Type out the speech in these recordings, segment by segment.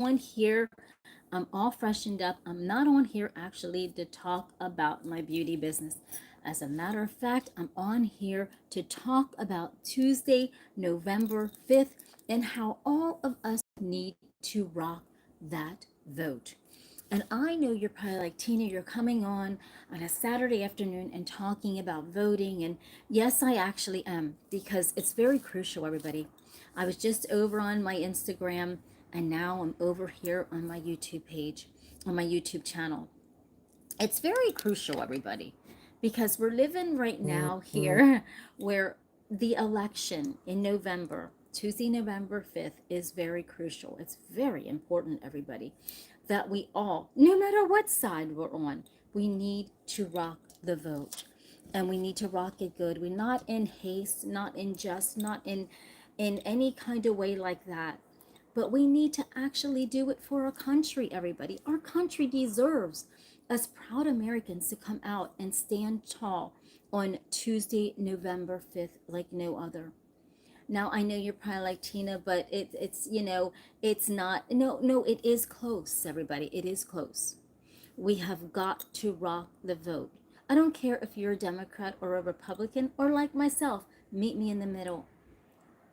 on here. I'm all freshened up. I'm not on here actually to talk about my beauty business. As a matter of fact, I'm on here to talk about Tuesday, November 5th, and how all of us need to rock that vote. And I know you're probably like, Tina, you're coming on a Saturday afternoon and talking about voting. And yes, I actually am, because it's very crucial, everybody. I was just over on my Instagram, and now I'm over here on my YouTube page, on my YouTube channel. It's very crucial, everybody, because we're living right now here where the election in November, Tuesday, November 5th, is very crucial. It's very important, everybody, that we all, no matter what side we're on, we need to rock the vote. And we need to rock it good. We're not in haste, not in just, not in any kind of way like that. But we need to actually do it for our country, everybody. Our country deserves us proud Americans to come out and stand tall on Tuesday, November 5th, like no other. Now, I know you're probably like, Tina, but it's not. No, it is close, everybody. It is close. We have got to rock the vote. I don't care if you're a Democrat or a Republican or like myself, meet me in the middle.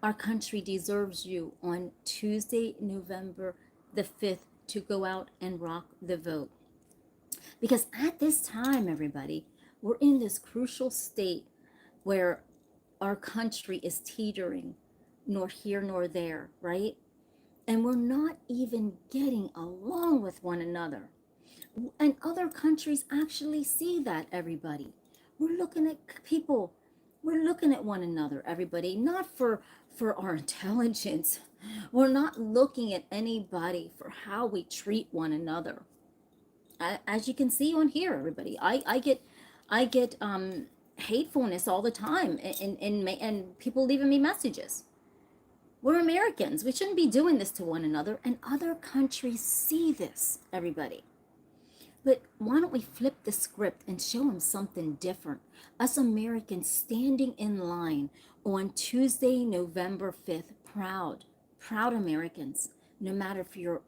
Our country deserves you on Tuesday, November the 5th, to go out and rock the vote. Because at this time, everybody, we're in this crucial state where our country is teetering, nor here nor there, right? And we're not even getting along with one another. And other countries actually see that, everybody. We're looking at people, we're looking at one another, everybody, not for our intelligence. We're not looking at anybody for how we treat one another. As you can see on here, everybody, I get hatefulness all the time, and people leaving me messages. We're Americans. We shouldn't be doing this to one another, and other countries see this, everybody. But why don't we flip the script and show them something different? Us Americans standing in line on Tuesday, November 5th, proud Americans, no matter if you're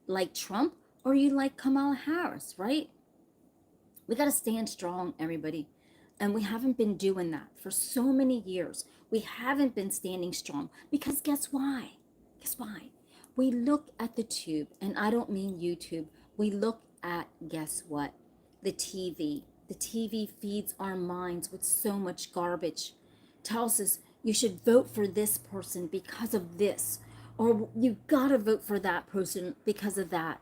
like Trump or you like Kamala Harris, right? We got to stand strong, everybody. And we haven't been doing that for so many years. We haven't been standing strong because guess why? Guess why? We look at the tube, and I don't mean YouTube. We look at, guess what? The TV. The TV feeds our minds with so much garbage. Tells us you should vote for this person because of this, or you gotta vote for that person because of that.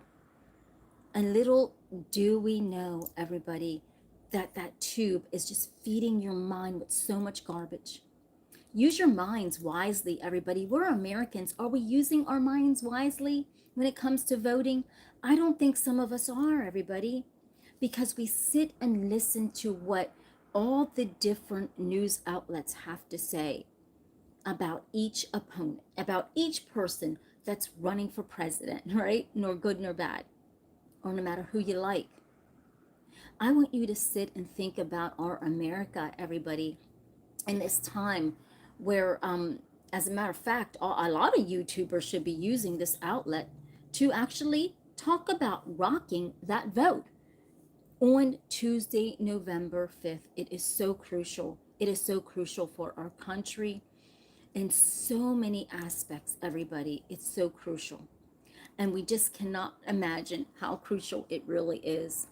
And little do we know, everybody, that that tube is just feeding your mind with so much garbage. Use your minds wisely, everybody. We're Americans. Are we using our minds wisely when it comes to voting? I don't think some of us are, everybody, because we sit and listen to what all the different news outlets have to say about each opponent, about each person that's running for president, right? Nor good nor bad, or no matter who you like. I want you to sit and think about our America, everybody, in this time where, as a matter of fact, a lot of YouTubers should be using this outlet to actually talk about rocking that vote on Tuesday, November 5th. It is so crucial. It is so crucial for our country in so many aspects, everybody. It's so crucial. And we just cannot imagine how crucial it really is.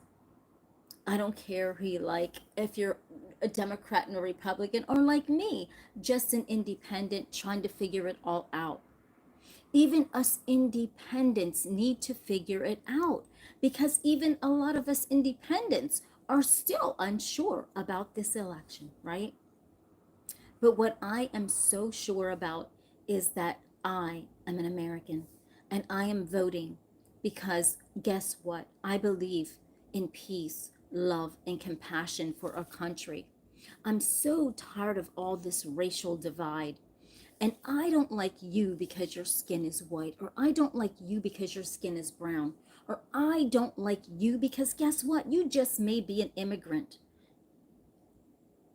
I don't care who you like, if you're a Democrat and a Republican, or like me, just an independent trying to figure it all out. Even us independents need to figure it out, because even a lot of us independents are still unsure about this election, right? But what I am so sure about is that I am an American, and I am voting because guess what? I believe in peace, love, and compassion for our country. I'm so tired of all this racial divide. And I don't like you because your skin is white, or I don't like you because your skin is brown, or I don't like you because guess what? You just may be an immigrant.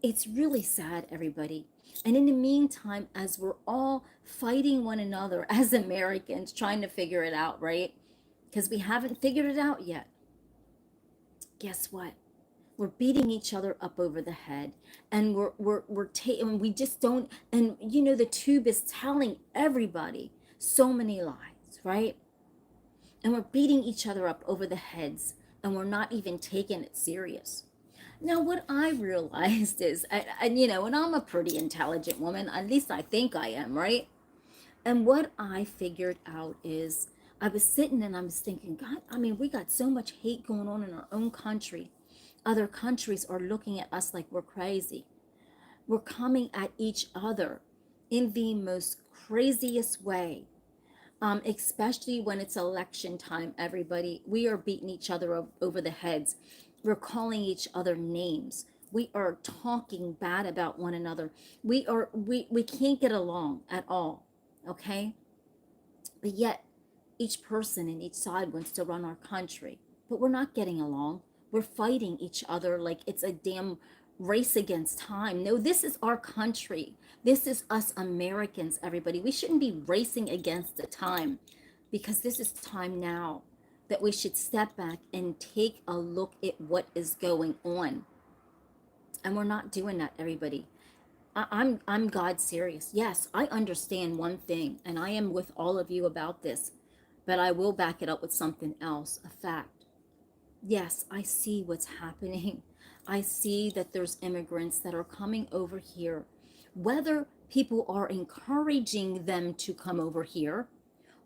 It's really sad, everybody. And in the meantime, as we're all fighting one another as Americans, trying to figure it out, right? because we haven't figured it out yet. Guess what? We're beating each other up over the head, and we're taking, we just don't, and you know, the tube is telling everybody so many lies, right? And we're beating each other up over the heads, and we're not even taking it serious. Now, what I realized is, and you know, and I'm a pretty intelligent woman, at least I think I am, right? And what I figured out is, I was sitting and I was thinking, God, I mean, we got so much hate going on in our own country. Other countries are looking at us like we're crazy. We're coming at each other in the most craziest way, especially when it's election time, everybody. We are beating each other over the heads. We're calling each other names. We are talking bad about one another. We can't get along at all, okay? But yet, each person in each side wants to run our country. But we're not getting along. We're fighting each other like it's a damn race against time. No, this is our country. This is us Americans, everybody. We shouldn't be racing against the time, because this is time now that we should step back and take a look at what is going on. And we're not doing that, everybody. I'm God serious. Yes, I understand one thing, and I am with all of you about this, but I will back it up with something else, a fact. Yes, I see what's happening. I see that there's immigrants that are coming over here. Whether people are encouraging them to come over here,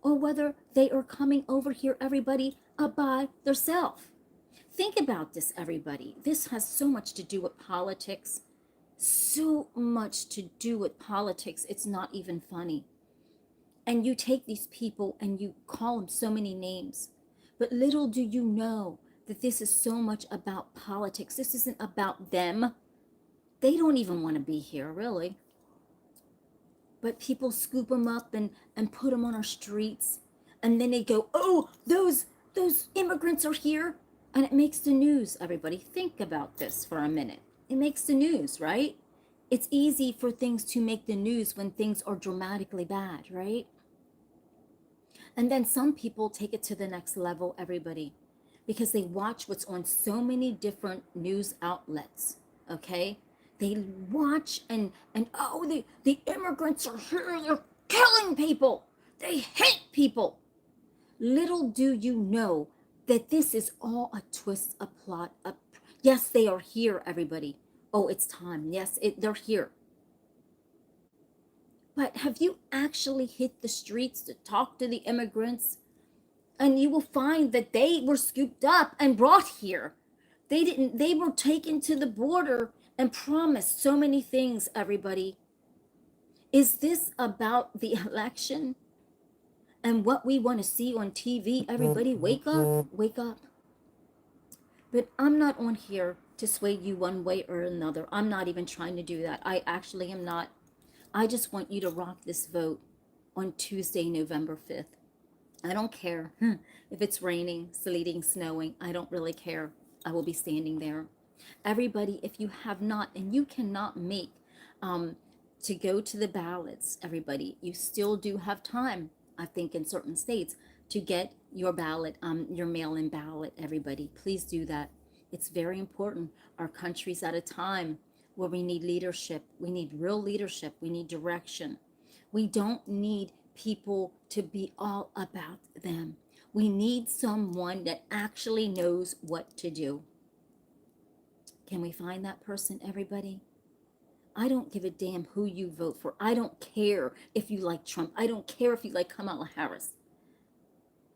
or whether they are coming over here, everybody, by themselves. Think about this, everybody. This has so much to do with politics. So much to do with politics. It's not even funny. And you take these people and you call them so many names. But little do you know that this is so much about politics. This isn't about them. They don't even want to be here, really. But people scoop them up and put them on our streets. And then they go, oh, those immigrants are here. And it makes the news, everybody. Think about this for a minute. It makes the news, right? It's easy for things to make the news when things are dramatically bad, right? And then some people take it to the next level, everybody, because they watch what's on so many different news outlets, okay? They watch and oh, the immigrants are here, they're killing people, they hate people. Little do you know that this is all a twist, a plot, yes, they are here, everybody. Oh, it's time. Yes, they're here. But have you actually hit the streets to talk to the immigrants? And you will find that they were scooped up and brought here. They were taken to the border and promised so many things, everybody. Is this about the election and what we want to see on TV? Everybody, wake up, wake up. But I'm not on here to sway you one way or another. I'm not even trying to do that. I actually am not. I just want you to rock this vote on Tuesday, November 5th. I don't care if it's raining, sleeting, snowing. I don't really care. I will be standing there. Everybody, if you have not, and you cannot make to go to the ballots, everybody, you still do have time, I think, in certain states to get your ballot, your mail-in ballot, everybody. Please do that. It's very important. Our country's at a time where we need leadership. We need real leadership. We need direction. We don't need people to be all about them. We need someone that actually knows what to do. Can we find that person, everybody? I don't give a damn who you vote for. I don't care if you like Trump. I don't care if you like Kamala Harris.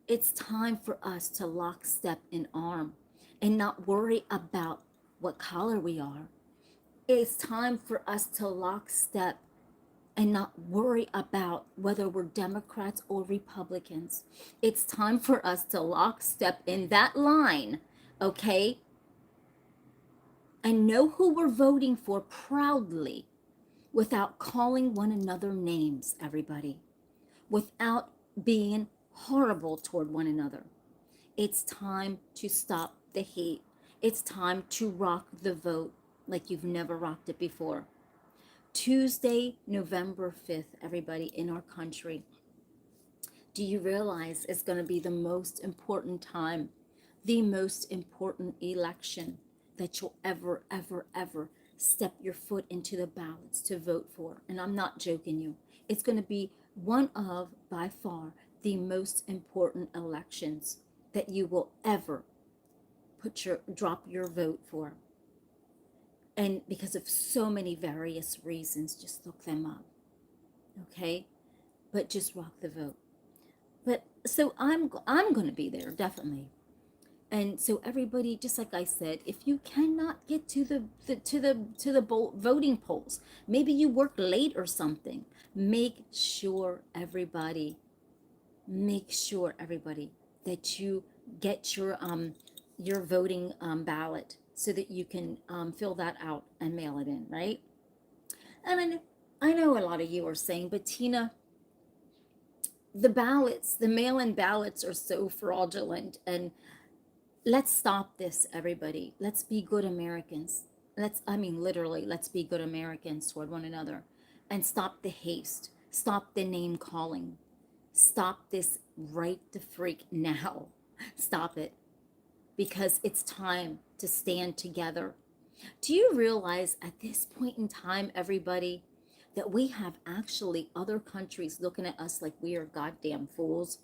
It's time for us to lockstep in arm and not worry about what color we are. It's time for us to lockstep and not worry about whether we're Democrats or Republicans. It's time for us to lockstep in that line, okay? And know who we're voting for proudly without calling one another names, everybody. Without being horrible toward one another. It's time to stop the hate. It's time to rock the vote like you've never rocked it before. Tuesday, November 5th, everybody in our country. Do you realize it's going to be the most important time, the most important election that you'll ever, ever, ever step your foot into the ballots to vote for? And I'm not joking you. It's going to be one of, by far, the most important elections that you will ever drop your vote for. And because of so many various reasons, just look them up. Okay? But just rock the vote. But so I'm going to be there, definitely. And so everybody, just like I said, if you cannot get to the voting polls, maybe you work late or something, make sure everybody that you get your voting ballot so that you can fill that out and mail it in, right? And I know a lot of you are saying, but Tina, the mail-in ballots are so fraudulent, and let's stop this, everybody. Let's be good Americans. Literally, let's be good Americans toward one another and stop the haste. Stop the name calling. Stop this right the freak now. Stop it. Because it's time to stand together. Do you realize at this point in time, everybody, that we have actually other countries looking at us like we are goddamn fools?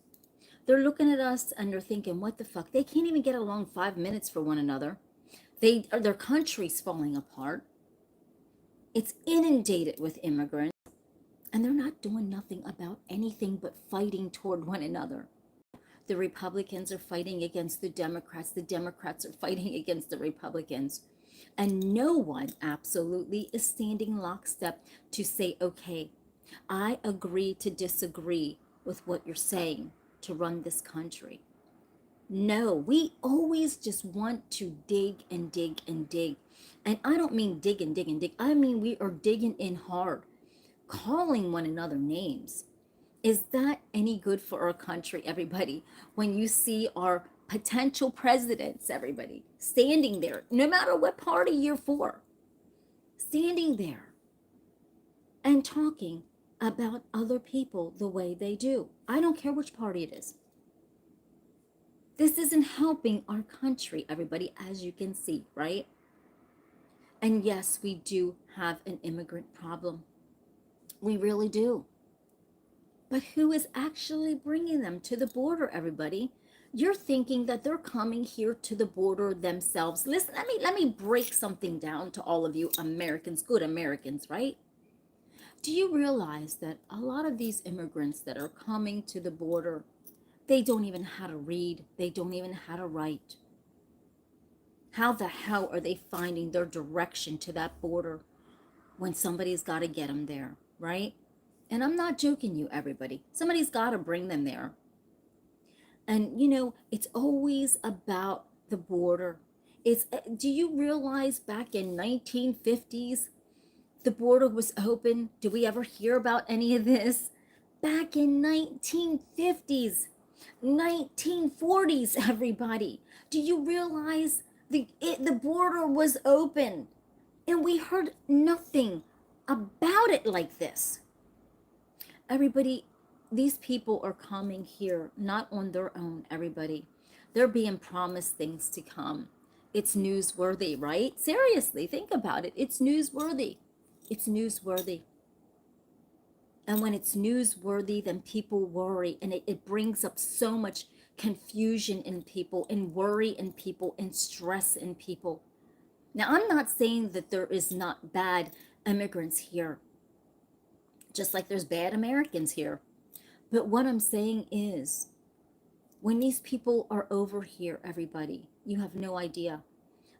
They're looking at us and they're thinking, what the fuck? They can't even get along 5 minutes for one another. Their country's falling apart. It's inundated with immigrants, and they're not doing nothing about anything but fighting toward one another. The Republicans are fighting against the Democrats. The Democrats are fighting against the Republicans. And no one absolutely is standing lockstep to say, okay, I agree to disagree with what you're saying to run this country. No, we always just want to dig and dig and dig. And I don't mean dig and dig and dig. I mean we are digging in hard, calling one another names. Is that any good for our country, everybody? When you see our potential presidents, everybody, standing there, no matter what party you're for, standing there and talking about other people the way they do. I don't care which party it is. This isn't helping our country, everybody, as you can see, right? And yes, we do have an immigrant problem. We really do. But who is actually bringing them to the border, everybody? You're thinking that they're coming here to the border themselves. Listen, let me break something down to all of you Americans, good Americans, right? Do you realize that a lot of these immigrants that are coming to the border, they don't even know how to read. They don't even know how to write. How the hell are they finding their direction to that border when somebody's got to get them there, right? And I'm not joking you, everybody. Somebody's got to bring them there. And, you know, it's always about the border. Do you realize back in 1950s, the border was open? Do we ever hear about any of this? Back in 1950s, 1940s, everybody. Do you realize the border was open? And we heard nothing about it like this. Everybody, these people are coming here not on their own, everybody. They're being promised things to come. It's newsworthy, right? Seriously, think about it. It's newsworthy. It's newsworthy. And when it's newsworthy, then people worry, and it brings up so much confusion in people, and worry in people, and stress in people. Now, I'm not saying that there is not bad immigrants here, just like there's bad Americans here. But what I'm saying is, when these people are over here, everybody, you have no idea.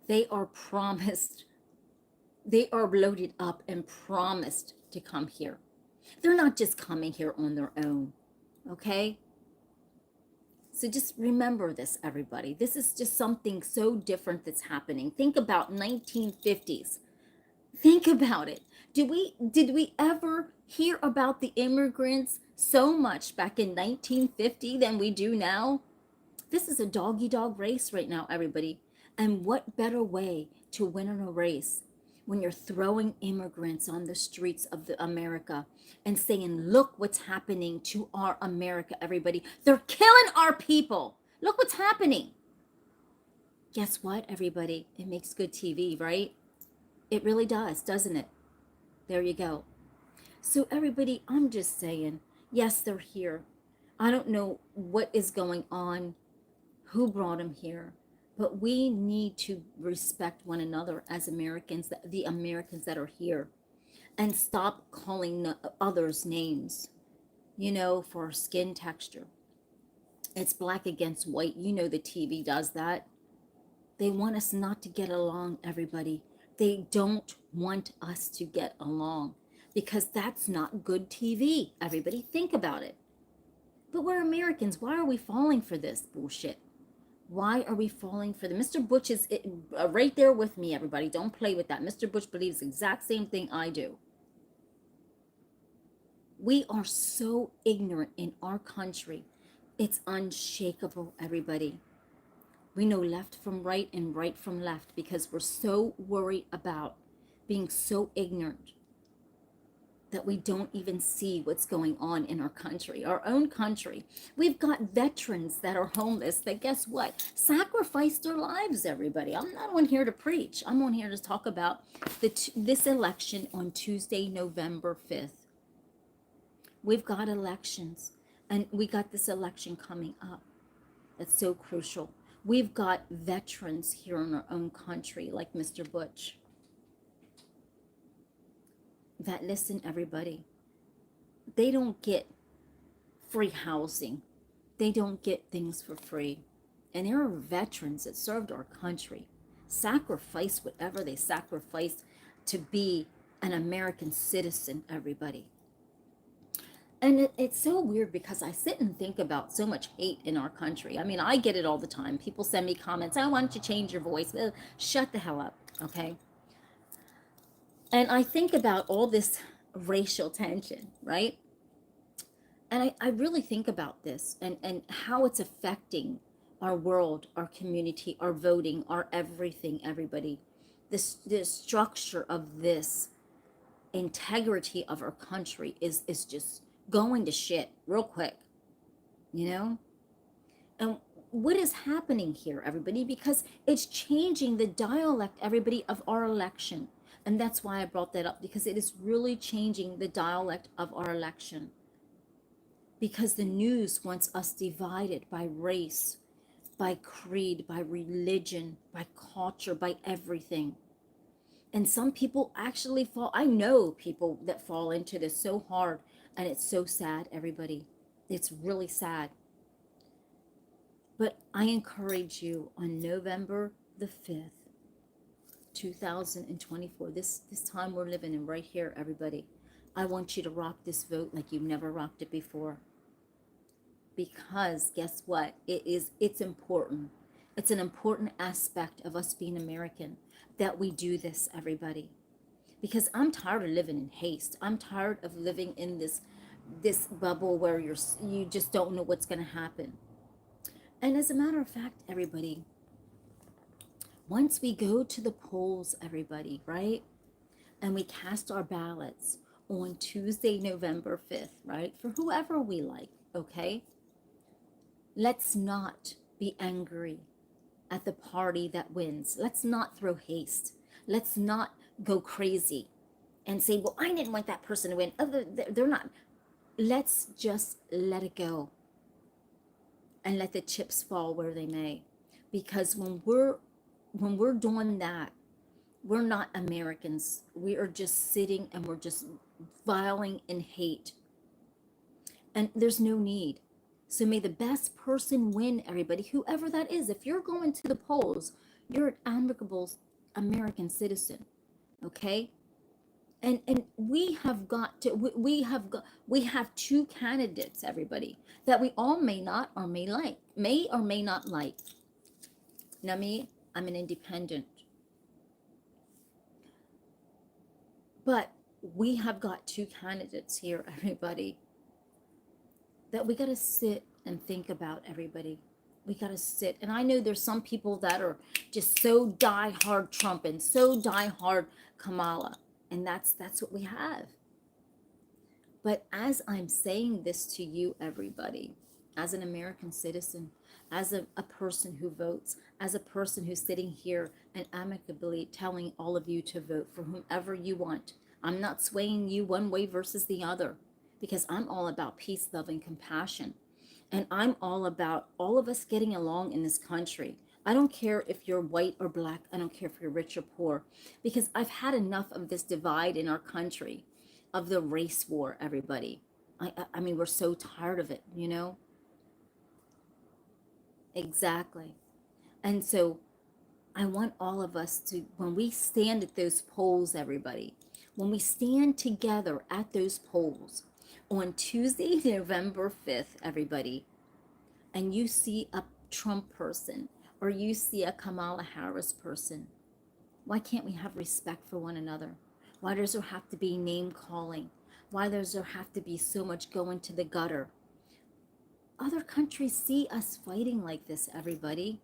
They are promised, they are loaded up and promised to come here. They're not just coming here on their own, okay? So just remember this, everybody. This is just something so different that's happening. Think about 1950s. Think about it. Did we ever hear about the immigrants so much back in 1950 than we do now? This is a dog-eat-dog race right now, everybody. And what better way to win in a race when you're throwing immigrants on the streets of the America and saying, look what's happening to our America, everybody. They're killing our people. Look what's happening. Guess what, everybody? It makes good TV, right? It really does, doesn't it? There you go. So everybody, I'm just saying, yes, they're here. I don't know what is going on, who brought them here, but we need to respect one another as Americans, the Americans that are here, and stop calling others names, for skin texture. It's black against white. The TV does that. They want us not to get along, everybody. They don't want us to get along because that's not good TV. Everybody, think about it. But we're Americans. Why are we falling for this bullshit? Why are we falling for the Mr. Butch is right there with me, everybody. Don't play with that. Mr. Butch believes the exact same thing I do. We are so ignorant in our country. It's unshakable, everybody. We know left from right and right from left because we're so worried about being so ignorant that we don't even see what's going on in our country, our own country. We've got veterans that are homeless that, guess what, sacrificed their lives, everybody. I'm not on here to preach. I'm on here to talk about this election on Tuesday, November 5th. We've got elections, and we got this election coming up. That's so crucial. We've got veterans here in our own country, like Mr. Butch. That, listen, everybody, they don't get free housing. They don't get things for free. And there are veterans that served our country, sacrificed whatever they sacrificed to be an American citizen, everybody. And it's so weird because I sit and think about so much hate in our country. I mean, I get it all the time. People send me comments, oh, why don't you change your voice? Well, shut the hell up, okay? And I think about all this racial tension, right? And I really think about this and how it's affecting our world, our community, our voting, our everything, everybody. This structure of this integrity of our country is just going to shit real quick, And what is happening here, everybody? Because it's changing the dialect, everybody, of our election. And that's why I brought that up, because it is really changing the dialect of our election. Because the news wants us divided by race, by creed, by religion, by culture, by everything. And some people actually fall. I know people that fall into this so hard, and it's so sad, everybody. It's really sad. But I encourage you on November the 5th, 2024, this time we're living in right here, everybody. I want you to rock this vote like you've never rocked it before. Because guess what? It's important. It's an important aspect of us being American that we do this, everybody. Because I'm tired of living in haste. I'm tired of living in this bubble where you just don't know what's going to happen. And as a matter of fact, everybody, once we go to the polls, everybody, right? And we cast our ballots on Tuesday, November 5th, right? For whoever we like, okay? Let's not be angry at the party that wins. Let's not throw haste. Let's not go crazy and say, well, I didn't want that person to win. Oh, they're not. Let's just let it go and let the chips fall where they may. Because when we're doing that, we're not Americans. We are just sitting and we're just viling in hate. And there's no need. So may the best person win, everybody, whoever that is. If you're going to the polls, you're an amicable American citizen, okay? And we have got to, we have two candidates, everybody, that we all may not or may or may not like. Now me, I'm an independent. But we have got two candidates here, everybody, that we got to sit and think about, everybody. We got to sit. And I know there's some people that are just so die hard Trump and so die hard Kamala. And that's what we have. But as I'm saying this to you, everybody, as an American citizen, as a person who votes, as a person who's sitting here and amicably telling all of you to vote for whomever you want, I'm not swaying you one way versus the other, because I'm all about peace, love, and compassion. And I'm all about all of us getting along in this country. I don't care if you're white or black. I don't care if you're rich or poor, because I've had enough of this divide in our country, of the race war, everybody. I mean, we're so tired of it, you know? Exactly. And so I want all of us to, when we stand at those polls, everybody, when we stand together at those polls on Tuesday, November 5th, everybody, and you see a Trump person or you see a Kamala Harris person, why can't we have respect for one another? Why does there have to be name calling? Why does there have to be so much going to the gutter? Other countries see us fighting like this, everybody.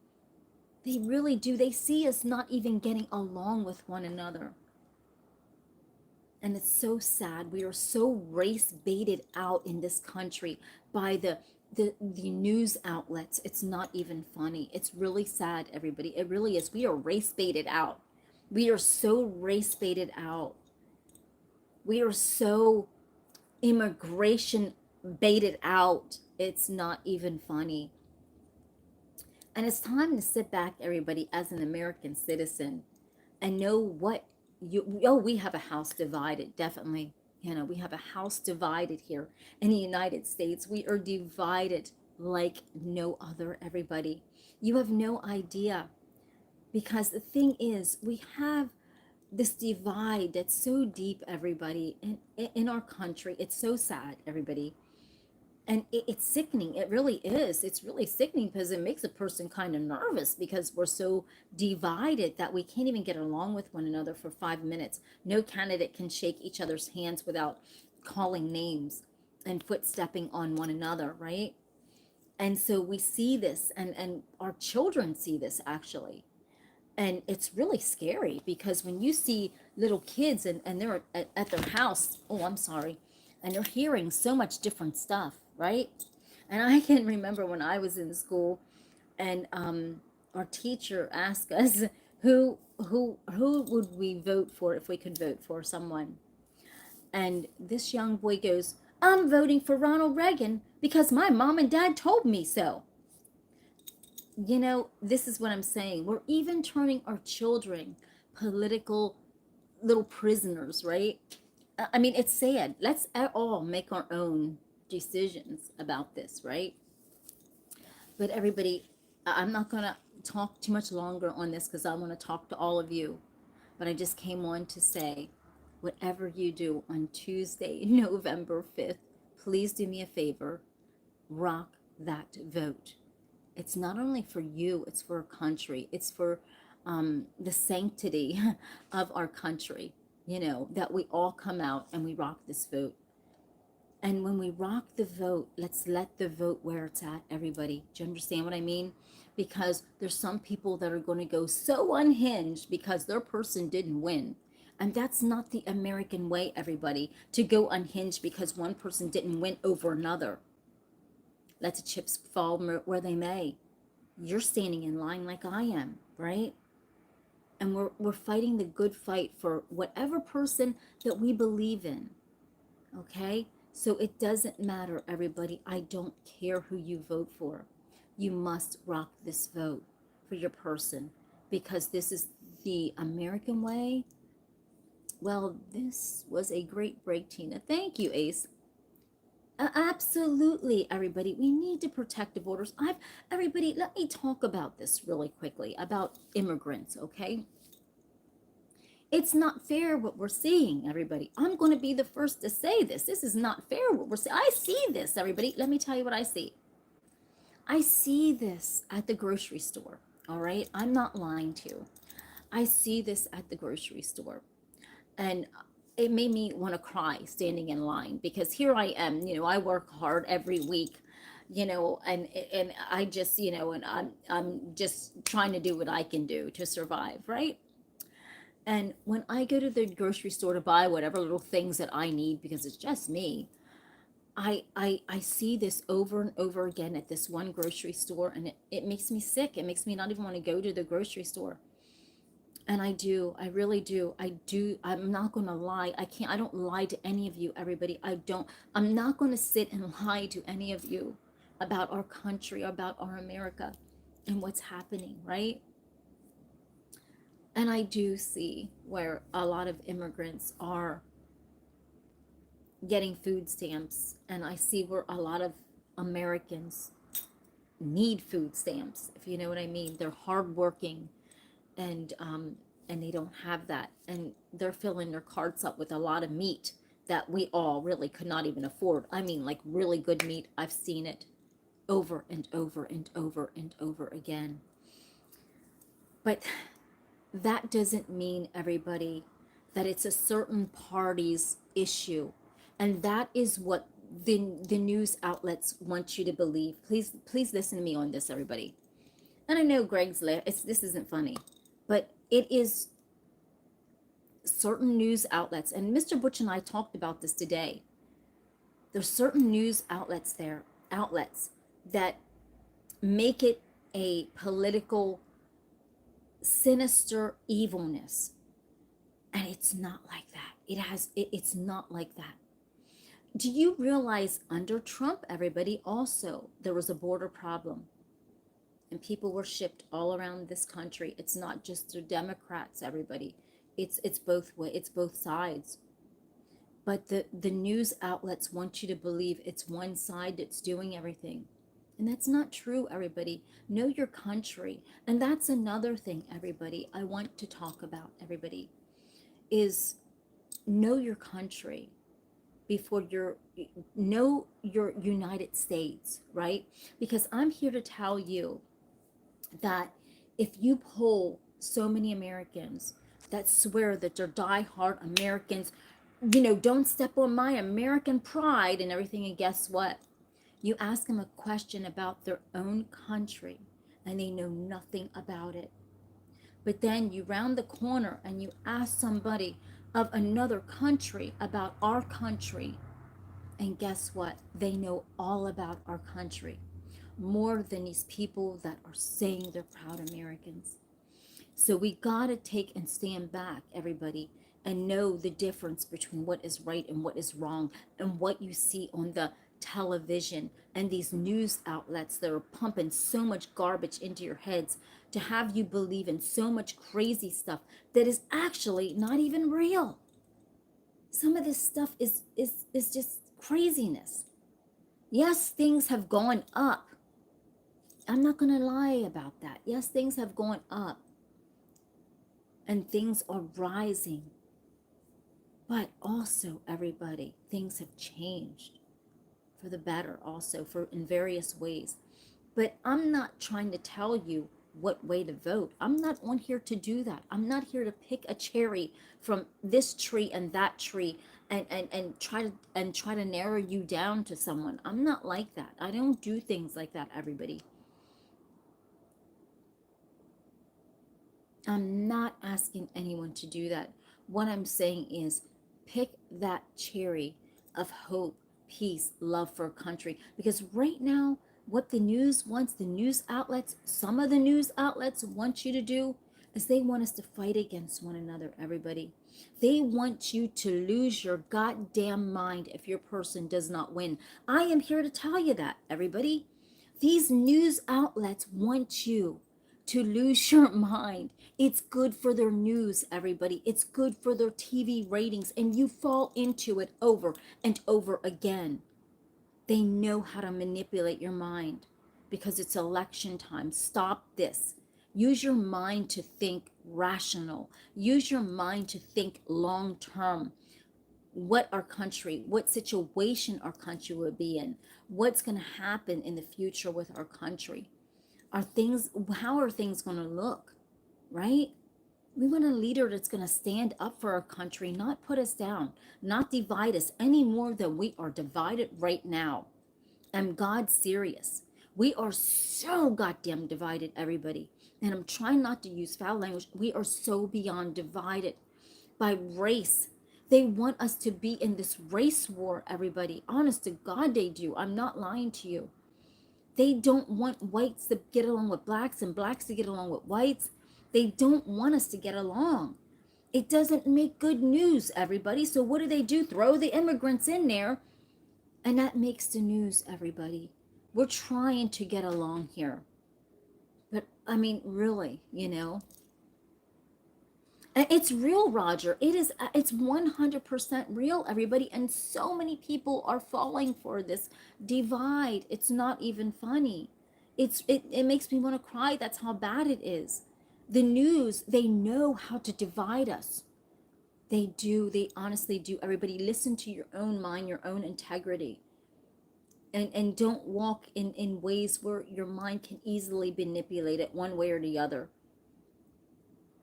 They really do. They see us not even getting along with one another. And it's so sad. We are so race baited out in this country by the news outlets. It's not even funny. It's really sad, everybody. It really is. We are race baited out. We are so race baited out. We are so immigration baited out. It's not even funny. And it's time to sit back, everybody, as an American citizen and know what we have a house divided, definitely. You know, we have a house divided here in the United States. We are divided like no other, everybody. You have no idea, because the thing is, we have this divide that's so deep, everybody, in our country. It's so sad, everybody. And it's sickening. It really is. It's really sickening, because it makes a person kind of nervous, because we're so divided that we can't even get along with one another for 5 minutes. No candidate can shake each other's hands without calling names and footstepping on one another, right? And so we see this, and our children see this, actually. And it's really scary, because when you see little kids and they're at their house, oh, I'm sorry, and they're hearing so much different stuff, right? And I can remember when I was in school, and our teacher asked us who would we vote for if we could vote for someone. And this young boy goes, I'm voting for Ronald Reagan because my mom and dad told me so. You know, this is what I'm saying. We're even turning our children political little prisoners, right? I mean, it's sad. Let's all make our own decisions about this, right? But everybody, I'm not going to talk too much longer on this, because I want to talk to all of you. But I just came on to say, whatever you do on Tuesday, November 5th, please do me a favor, rock that vote. It's not only for you, it's for our country. It's for the sanctity of our country, you know, that we all come out and we rock this vote. And when we rock the vote, let's let the vote where it's at, everybody. Do you understand what I mean? Because there's some people that are going to go so unhinged because their person didn't win. And that's not the American way, everybody, to go unhinged because one person didn't win over another. Let the chips fall where they may. You're standing in line like I am, right? And we're fighting the good fight for whatever person that we believe in, okay? So it doesn't matter, everybody. I don't care who you vote for. You must rock this vote for your person, because this is the American way. Well, this was a great break, Tina. Thank you, Ace. Absolutely, everybody. We need to protect the borders. Everybody, let me talk about this really quickly, about immigrants, okay? It's not fair what we're seeing, everybody. I'm going to be the first to say this. This is not fair what we're seeing. I see this, everybody. Let me tell you what I see. I see this at the grocery store, all right? I'm not lying to you. I see this at the grocery store. And it made me want to cry standing in line, because here I am, you know, I work hard every week, you know, and I just, you know, and I'm just trying to do what I can do to survive, right? And when I go to the grocery store to buy whatever little things that I need, because it's just me, I see this over and over again at this one grocery store, and it makes me sick. It makes me not even want to go to the grocery store. And I really do. I'm not going to lie. I don't lie to any of you, everybody. I'm not going to sit and lie to any of you about our country, about our America and what's happening, right? And I do see where a lot of immigrants are getting food stamps, and I see where a lot of Americans need food stamps, if you know what I mean. They're hardworking, and and they don't have that, and they're filling their carts up with a lot of meat that we all really could not even afford. I mean, like really good meat. I've seen it over and over and over and over again. But that doesn't mean, everybody, that it's a certain party's issue. And that is what the news outlets want you to believe. Please listen to me on this, everybody. And I know Greg's this isn't funny, but it is certain news outlets, and Mr. Butch and I talked about this today. There's certain news outlets that make it a political sinister evilness, and it's not like that. It's not like that. Do you realize under Trump, everybody, also there was a border problem, and people were shipped all around this country? It's not just the Democrats, everybody. It's both way. It's both sides. But the news outlets want you to believe it's one side that's doing everything. And that's not true, everybody. Know your country. And that's another thing, everybody, I want to talk about, everybody, is know your country before know your United States, right? Because I'm here to tell you that if you poll so many Americans that swear that they're diehard Americans, you know, don't step on my American pride and everything, and guess what? You ask them a question about their own country and they know nothing about it. But then you round the corner and you ask somebody of another country about our country, and guess what? They know all about our country, more than these people that are saying they're proud Americans. So we gotta take and stand back, everybody, and know the difference between what is right and what is wrong, and what you see on the television and these news outlets that are pumping so much garbage into your heads to have you believe in so much crazy stuff that is actually not even real. Some of this stuff is just craziness. Yes, things have gone up. I'm not going to lie about that. Yes, things have gone up and things are rising. But also, everybody, things have changed for the better also, for in various ways. But I'm not trying to tell you what way to vote. I'm not on here to do that. I'm not here to pick a cherry from this tree and that tree and try to narrow you down to someone. I'm not like that. I don't do things like that, everybody. I'm not asking anyone to do that. What I'm saying is pick that cherry of hope, peace, love for a country. Because right now, what the news wants, the news outlets, some of the news outlets want you to do is they want us to fight against one another, everybody. They want you to lose your goddamn mind if your person does not win. I am here to tell you that, everybody. These news outlets want you to lose your mind. It's good for their news, everybody. It's good for their TV ratings, and you fall into it over and over again. They know how to manipulate your mind because it's election time. Stop this. Use your mind to think rational. Use your mind to think long term. What our country, what situation our country will be in, what's going to happen in the future with our country. How are things going to look, right? We want a leader that's going to stand up for our country, not put us down, not divide us any more than we are divided right now. I'm God serious. We are so goddamn divided, everybody. And I'm trying not to use foul language. We are so beyond divided by race. They want us to be in this race war, everybody. Honest to God, they do. I'm not lying to you. They don't want whites to get along with blacks and blacks to get along with whites. They don't want us to get along. It doesn't make good news, everybody. So what do? Throw the immigrants in there, and that makes the news, everybody. We're trying to get along here. But I mean, really, it's real, Roger. It's 100% real, everybody. And so many people are falling for this divide. It's not even funny. It makes me want to cry. That's how bad it is. The news, they know how to divide us. They do. They honestly do. Everybody, listen to your own mind, your own integrity. And don't walk in ways where your mind can easily manipulate it one way or the other.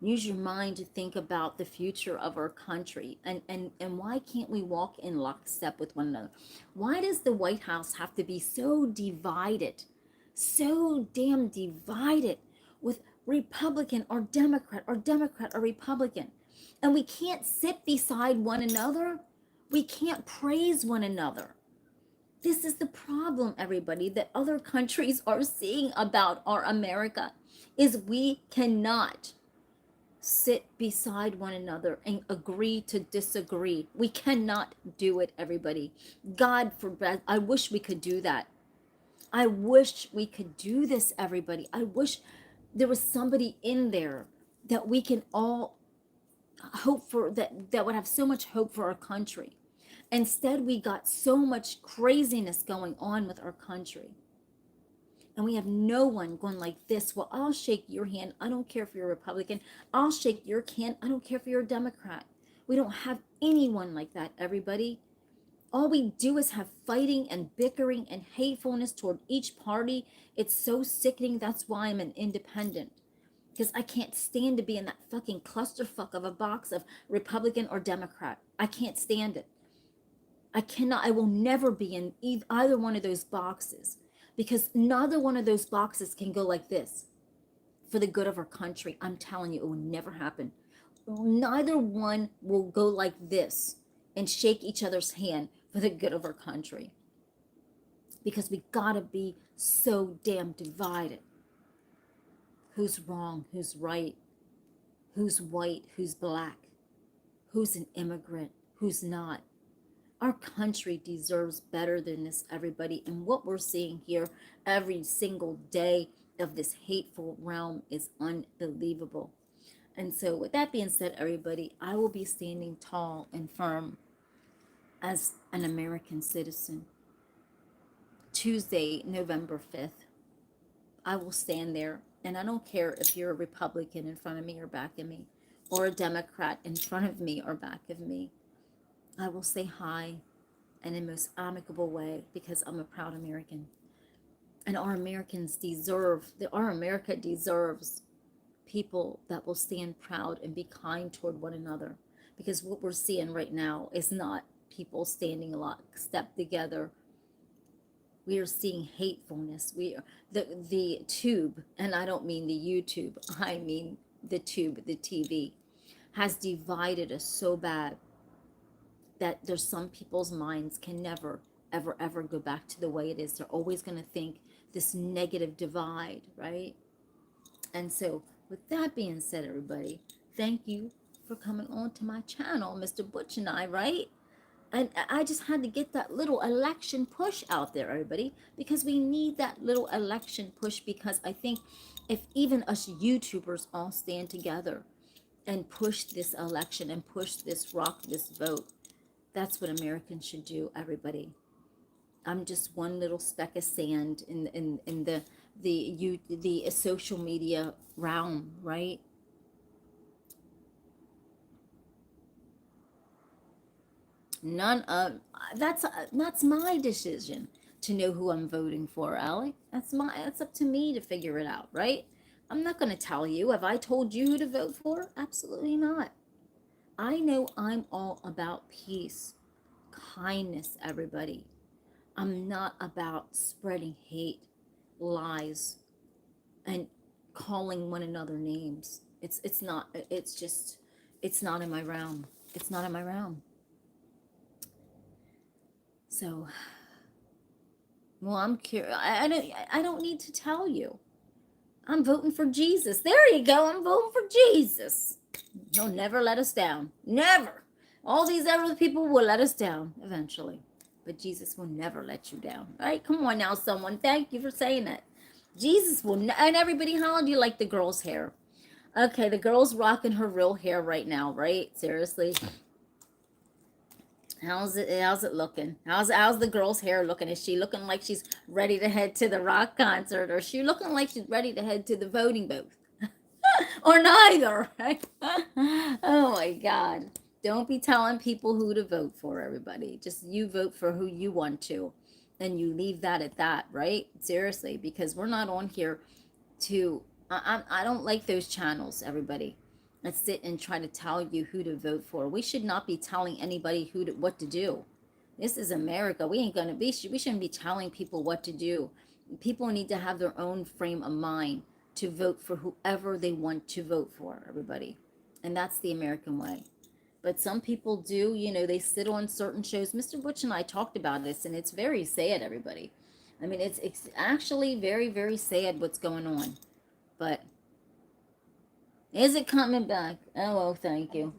Use your mind to think about the future of our country. And why can't we walk in lockstep with one another? Why does the White House have to be so divided, so damn divided with Republican or Democrat or Republican? And we can't sit beside one another. We can't praise one another. This is the problem, everybody, that other countries are seeing about our America, is we cannot sit beside one another and agree to disagree. We cannot do it, everybody. God forbid. I wish we could do that. I wish we could do this, everybody. I wish there was somebody in there that we can all hope for, that would have so much hope for our country. Instead, we got so much craziness going on with our country. And we have no one going like this. Well, I'll shake your hand. I don't care if you're a Republican. I'll shake your hand. I don't care if you're a Democrat. We don't have anyone like that, everybody. All we do is have fighting and bickering and hatefulness toward each party. It's so sickening. That's why I'm an independent. Because I can't stand to be in that fucking clusterfuck of a box of Republican or Democrat. I can't stand it. I cannot, I will never be in either one of those boxes, because neither one of those boxes can go like this for the good of our country. I'm telling you, it will never happen. Neither one will go like this and shake each other's hand for the good of our country, because we gotta be so damn divided. Who's wrong? Who's right? Who's white? Who's black? Who's an immigrant? Who's not? Our country deserves better than this, everybody. And what we're seeing here every single day of this hateful realm is unbelievable. And so with that being said, everybody, I will be standing tall and firm as an American citizen. Tuesday, November 5th, I will stand there. And I don't care if you're a Republican in front of me or back of me, or a Democrat in front of me or back of me. I will say hi in the most amicable way, because I'm a proud American. And our Americans deserve, our America deserves people that will stand proud and be kind toward one another. Because what we're seeing right now is not people standing lockstep together. We are seeing hatefulness. We are the tube, and I don't mean the YouTube, I mean the tube, the TV, has divided us so bad that there's some people's minds can never, ever, ever go back to the way it is. They're always going to think this negative divide, right? And so with that being said, everybody, thank you for coming on to my channel, Mr. Butch and I, right? And I just had to get that little election push out there, everybody, because we need that little election push, because I think if even us YouTubers all stand together and push this election and push this rock, this vote, that's what Americans should do, everybody. I'm just one little speck of sand in the social media realm, right? None of that's my decision to know who I'm voting for, Alec. That's up to me to figure it out, right? I'm not going to tell you. Have I told you who to vote for? Absolutely not. I know I'm all about peace, kindness, everybody. I'm not about spreading hate, lies, and calling one another names. It's not. It's just. It's not in my realm. It's not in my realm. So, well, I'm curious. I don't need to tell you. I'm voting for Jesus. There you go. I'm voting for Jesus. He'll never let us down. Never. All these other people will let us down eventually. But Jesus will never let you down. All right? Come on now, someone. Thank you for saying that. Jesus will. And everybody, how do you like the girl's hair? Okay, the girl's rocking her real hair right now, right? Seriously. How's it looking? How's the girl's hair looking? Is she looking like she's ready to head to the rock concert, or is she looking like she's ready to head to the voting booth? Or neither, right? Oh my God. Don't be telling people who to vote for, everybody. Just you vote for who you want to. And you leave that at that, right? Seriously, because we're not on here to, I don't like those channels, everybody. Let's sit and try to tell you who to vote for. We should not be telling anybody what to do. This is America. We shouldn't be telling people what to do. People need to have their own frame of mind to vote for whoever they want to vote for, everybody. And that's the American way. But some people do, they sit on certain shows. Mr. Butch and I talked about this, and it's very sad, everybody. I mean, it's actually very, very sad what's going on. But is it coming back? Oh, well, thank you.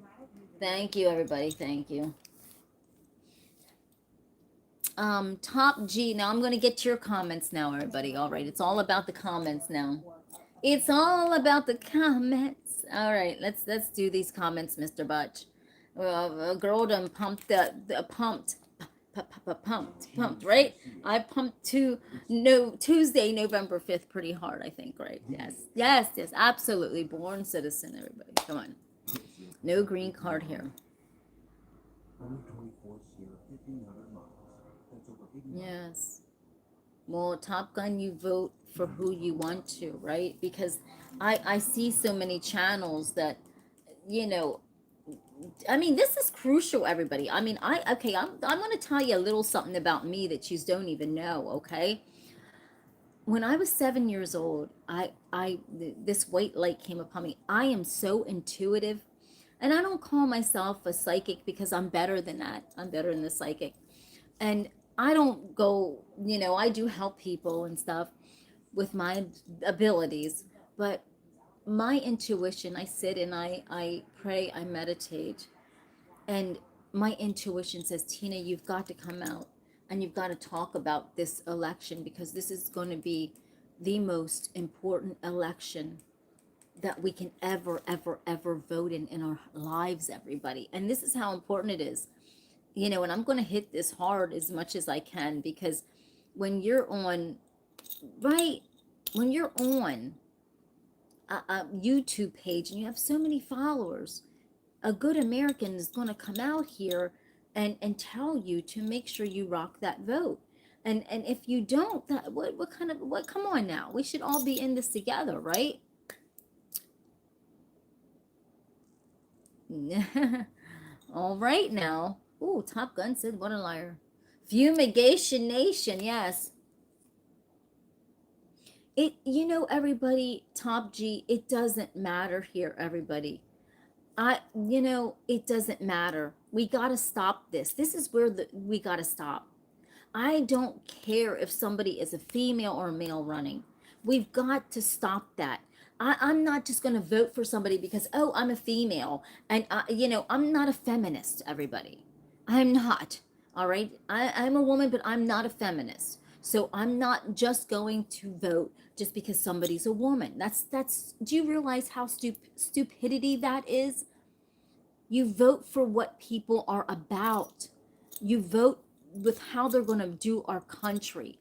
Thank you, everybody. Thank you. Top G. Now I'm going to get to your comments now, everybody. All right. It's all about the comments now. It's all about the comments. All right. Let's do these comments, Mr. Butch. A girl done pumped pumped, right? I pumped Tuesday, November 5th pretty hard, I think, right? Yes, absolutely. Born citizen, everybody. Come on. No green card here. Yes. Well, Top Gun, you vote for who you want to, right? Because I see so many channels that, I mean, this is crucial, everybody. I mean, I'm going to tell you a little something about me that you don't even know, okay? When I was 7 years old, this white light came upon me. I am so intuitive, and I don't call myself a psychic because I'm better than that. I'm better than the psychic. And I don't go, I do help people and stuff with my abilities, but my intuition, I sit and I pray, I meditate, and my intuition says, Tina, you've got to come out and you've got to talk about this election, because this is going to be the most important election that we can ever vote in our lives, everybody. And this is how important it is. And I'm going to hit this hard as much as I can, because when you're on, right, when you're on a YouTube page and you have so many followers, a good American is going to come out here and tell you to make sure you rock that vote. And if you don't, that what come on now. We should all be in this together, right? All right now. Ooh, Top Gun said, what a liar. Fumigation Nation, yes. Everybody, Top G, it doesn't matter here, everybody. It doesn't matter. We got to stop this. This is where we got to stop. I don't care if somebody is a female or a male running. We've got to stop that. I'm not just going to vote for somebody because, oh, I'm a female. And, I'm not a feminist, everybody. I'm not. All right. I'm a woman, but I'm not a feminist. So I'm not just going to vote just because somebody's a woman. Do you realize how stupidity that is? You vote for what people are about. You vote with how they're going to do our country.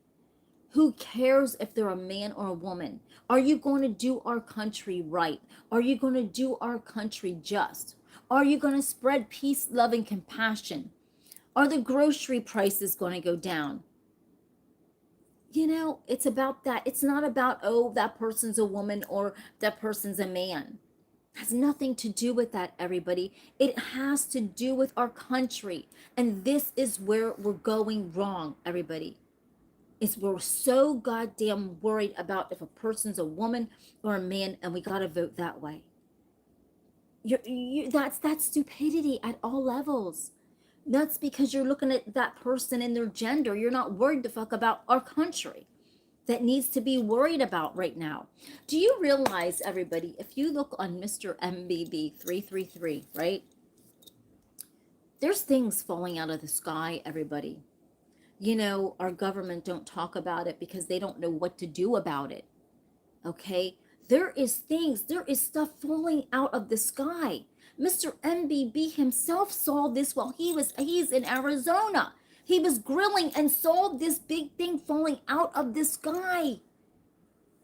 Who cares if they're a man or a woman? Are you going to do our country right? Are you going to do our country just? Are you going to spread peace, love, and compassion? Are the grocery prices going to go down? It's about that. It's not about, oh, that person's a woman or that person's a man. It has nothing to do with that, everybody. It has to do with our country. And this is where we're going wrong, everybody. is we're so goddamn worried about if a person's a woman or a man, and we gotta vote that way. That's stupidity at all levels. That's because you're looking at that person and their gender. You're not worried the fuck about our country that needs to be worried about right now. Do you realize, everybody, if you look on Mr. MBB 333, right? There's things falling out of the sky, everybody. You know, our government don't talk about it because they don't know what to do about it. Okay? There is stuff falling out of the sky. Mr. MBB himself saw this while he's in Arizona. He was grilling and saw this big thing falling out of the sky.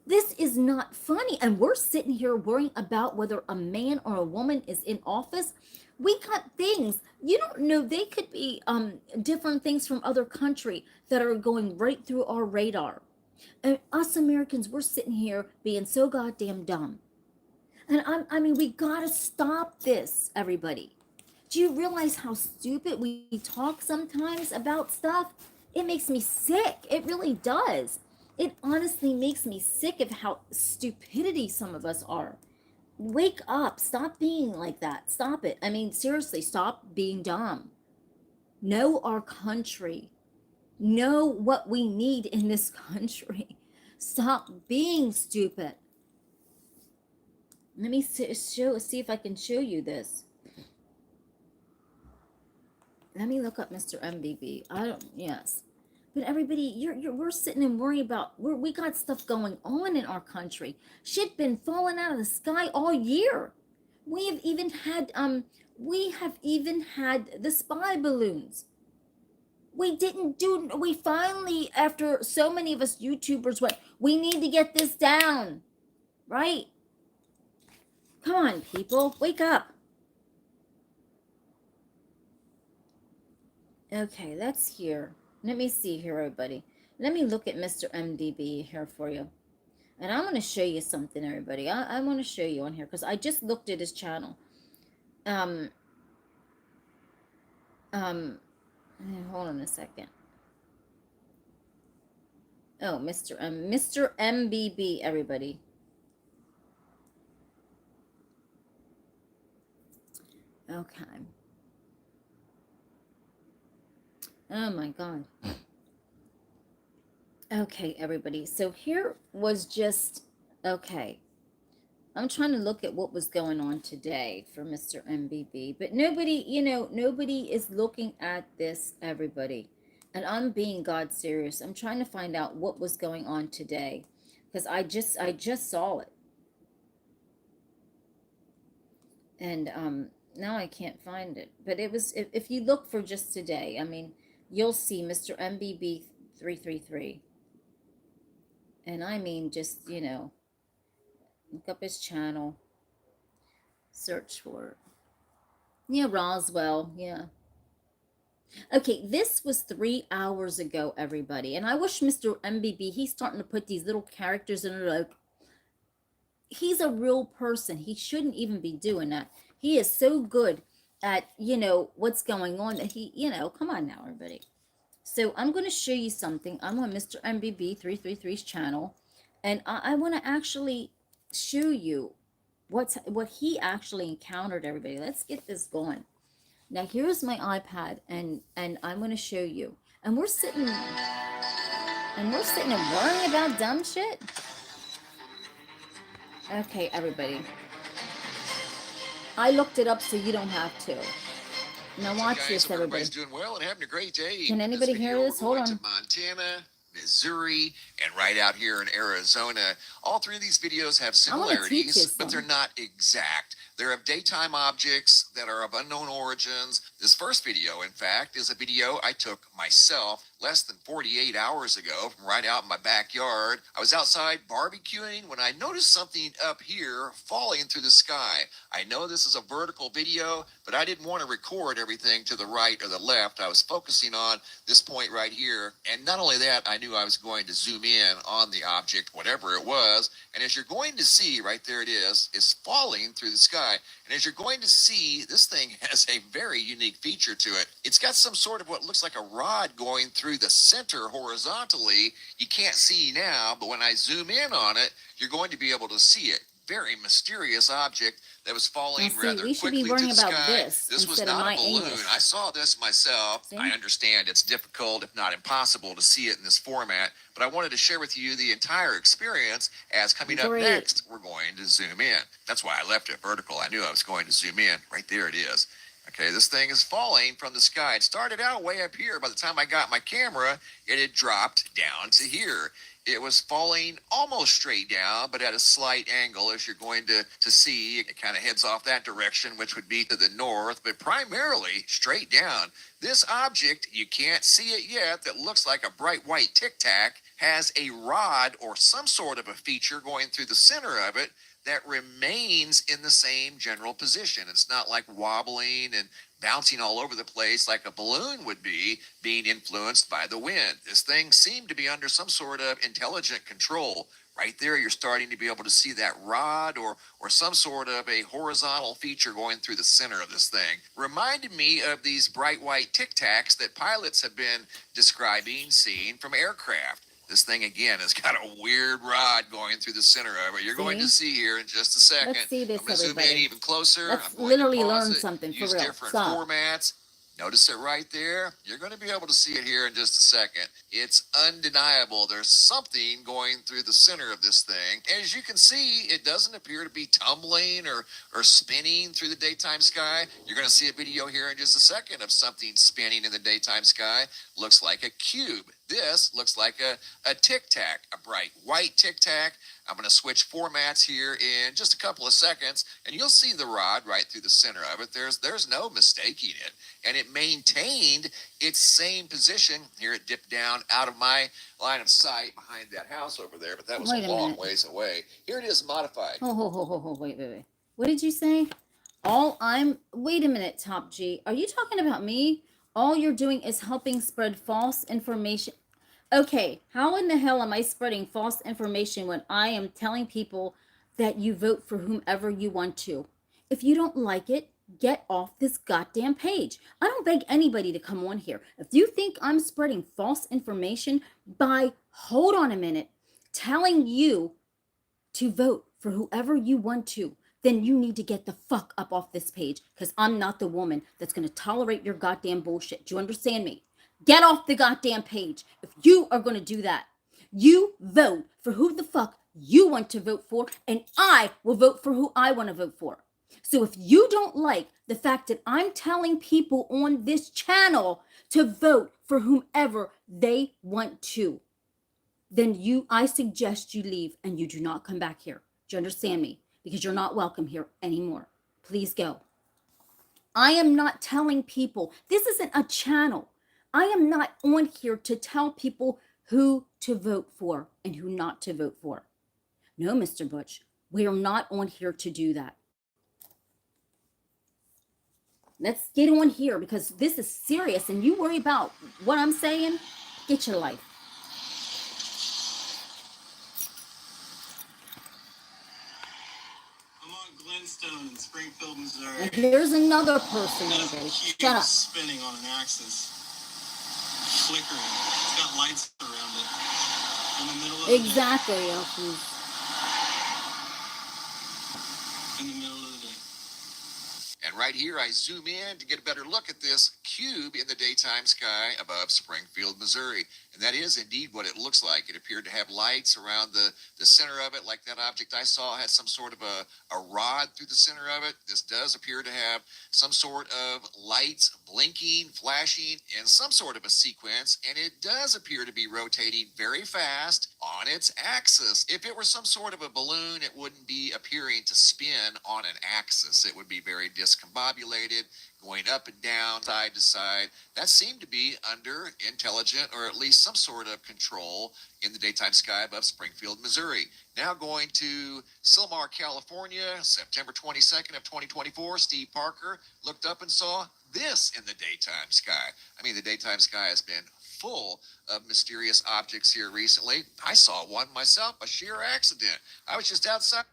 This is not funny. And we're sitting here worrying about whether a man or a woman is in office. We got things, you don't know, they could be different things from other country that are going right through our radar. And us Americans, we're sitting here being so goddamn dumb. And I mean, we gotta stop this, everybody. Do you realize how stupid we talk sometimes about stuff? It makes me sick. It really does. It honestly makes me sick of how stupidity some of us are. Wake up. Stop being like that. Stop it. I mean, seriously, stop being dumb. Know our country. Know what we need in this country. Stop being stupid. Let me see if I can show you this. Let me look up Mr. MBB. Yes. But everybody, we're sitting and worrying about, we got stuff going on in our country. Shit been falling out of the sky all year. We have even had the spy balloons. We finally, after so many of us YouTubers went, we need to get this down, right? Come on, people, wake up. Okay, that's here. Let me see here, everybody. Let me look at Mr. MDB here for you. And I'm going to show you something, everybody. I want to show you on here because I just looked at his channel. Hold on a second. Oh, Mr. MBB, everybody. Okay. Oh my God. Okay, everybody. So here was just, okay. I'm trying to look at what was going on today for Mr. MBB, but nobody, nobody is looking at this, everybody. And I'm being God serious. I'm trying to find out what was going on today because I just saw it. And now I can't find it. But it was, if you look for just today, I mean, you'll see Mr. MBB 333. And I mean, just, look up his channel. Search for it. Yeah, Roswell. Yeah. Okay, this was 3 hours ago, everybody. And I wish Mr. MBB, he's starting to put these little characters in it. Like, he's a real person. He shouldn't even be doing that. He is so good at, what's going on that he, come on now, everybody. So I'm going to show you something. I'm on Mr. MBB 333's channel. And I want to actually show you what he actually encountered, everybody. Let's get this going. Now here's my iPad, and I'm going to show you. And we're sitting and worrying about dumb shit. Okay, everybody. I looked it up so you don't have to. Now watch this, everybody. Everybody's doing well and having a great day. Can anybody hear this? Hold on. To Montana, Missouri, and right out here in Arizona. All three of these videos have similarities, but they're not exact. They're of daytime objects that are of unknown origins. This first video, in fact, is a video I took myself less than 48 hours ago from right out in my backyard. I was outside barbecuing when I noticed something up here falling through the sky. I know this is a vertical video, but I didn't want to record everything to the right or the left. I was focusing on this point right here. And not only that, I knew I was going to zoom in on the object, whatever it was. And as you're going to see, right there it is falling through the sky. And as you're going to see, this thing has a very unique feature to it. It's got some sort of what looks like a rod going through through the center horizontally. You can't see now, but when I zoom in on it, you're going to be able to see it. Very mysterious object that was falling rather quickly through the sky. This was not a balloon. I saw this myself. See? I understand it's difficult, if not impossible, to see it in this format, but I wanted to share with you the entire experience, as coming up next, we're going to zoom in. That's why I left it vertical. I knew I was going to zoom in. Right there it is. Okay, this thing is falling from the sky. It started out way up here. By the time I got my camera, it had dropped down to here. It was falling almost straight down, but at a slight angle, as you're going to see. It kind of heads off that direction, which would be to the north, but primarily straight down. This object, you can't see it yet, that looks like a bright white tic tac, has a rod or some sort of a feature going through the center of it that remains in the same general position. It's not like wobbling and bouncing all over the place like a balloon would be, being influenced by the wind. This thing seemed to be under some sort of intelligent control. Right there, you're starting to be able to see that rod or some sort of a horizontal feature going through the center of this thing. Reminded me of these bright white tic tacs that pilots have been describing seeing from aircraft. This thing, again, has got a weird rod going through the center of it. You're going to see here in just a second. Let's see this, I'm going to zoom in even closer. Let's I'm literally learn something for use real. different formats. Notice it right there. You're going to be able to see it here in just a second. It's undeniable. There's something going through the center of this thing. As you can see, it doesn't appear to be tumbling or spinning through the daytime sky. You're going to see a video here in just a second of something spinning in the daytime sky. Looks like a cube. This looks like a tic tac, a bright white tic tac. I'm going to switch formats here in just a couple of seconds, and you'll see the rod right through the center of it. There's no mistaking it. And it maintained its same position. Here it dipped down out of my line of sight behind that house over there, but that was a long ways away. Here it is modified. Wait. What did you say? Wait a minute, Top G. Are you talking about me? All you're doing is helping spread false information. Okay, how in the hell am I spreading false information when I am telling people that you vote for whomever you want to? If you don't like it, get off this goddamn page. I don't beg anybody to come on here. If you think I'm spreading false information by, hold on a minute, telling you to vote for whoever you want to, then you need to get the fuck up off this page, because I'm not the woman that's going to tolerate your goddamn bullshit. Do you understand me? Get off the goddamn page. If you are going to do that, you vote for who the fuck you want to vote for, and I will vote for who I want to vote for. So if you don't like the fact that I'm telling people on this channel to vote for whomever they want to, then I suggest you leave and you do not come back here. Do you understand me? Because you're not welcome here anymore. Please go. I am not telling people. This isn't a channel. I am not on here to tell people who to vote for and who not to vote for. No, Mr. Butch, we are not on here to do that. Let's get on here, because this is serious, and you worry about what I'm saying, get your life. I'm on Glenstone in Springfield, Missouri. And here's another person. Shut up. Spinning on an axis. Flickering. It's got lights around it. In the middle of the day. Exactly, Elfie. In the middle of the day. And right here, I zoom in to get a better look at this cube in the daytime sky above Springfield, Missouri. And that is indeed what it looks like. It appeared to have lights around the center of it, like that object I saw had some sort of a rod through the center of it. This does appear to have some sort of lights blinking, flashing in some sort of a sequence, and it does appear to be rotating very fast on its axis. If it were some sort of a balloon, it wouldn't be appearing to spin on an axis. It would be very discombobulated, going up and down, side to side. That seemed to be under intelligent, or at least some sort of control in the daytime sky above Springfield, Missouri. Now going to Silmar, California, September 22nd of 2024. Steve Parker looked up and saw this in the daytime sky. I mean, the daytime sky has been full of mysterious objects here recently. I saw one myself, a sheer accident. I was just outside.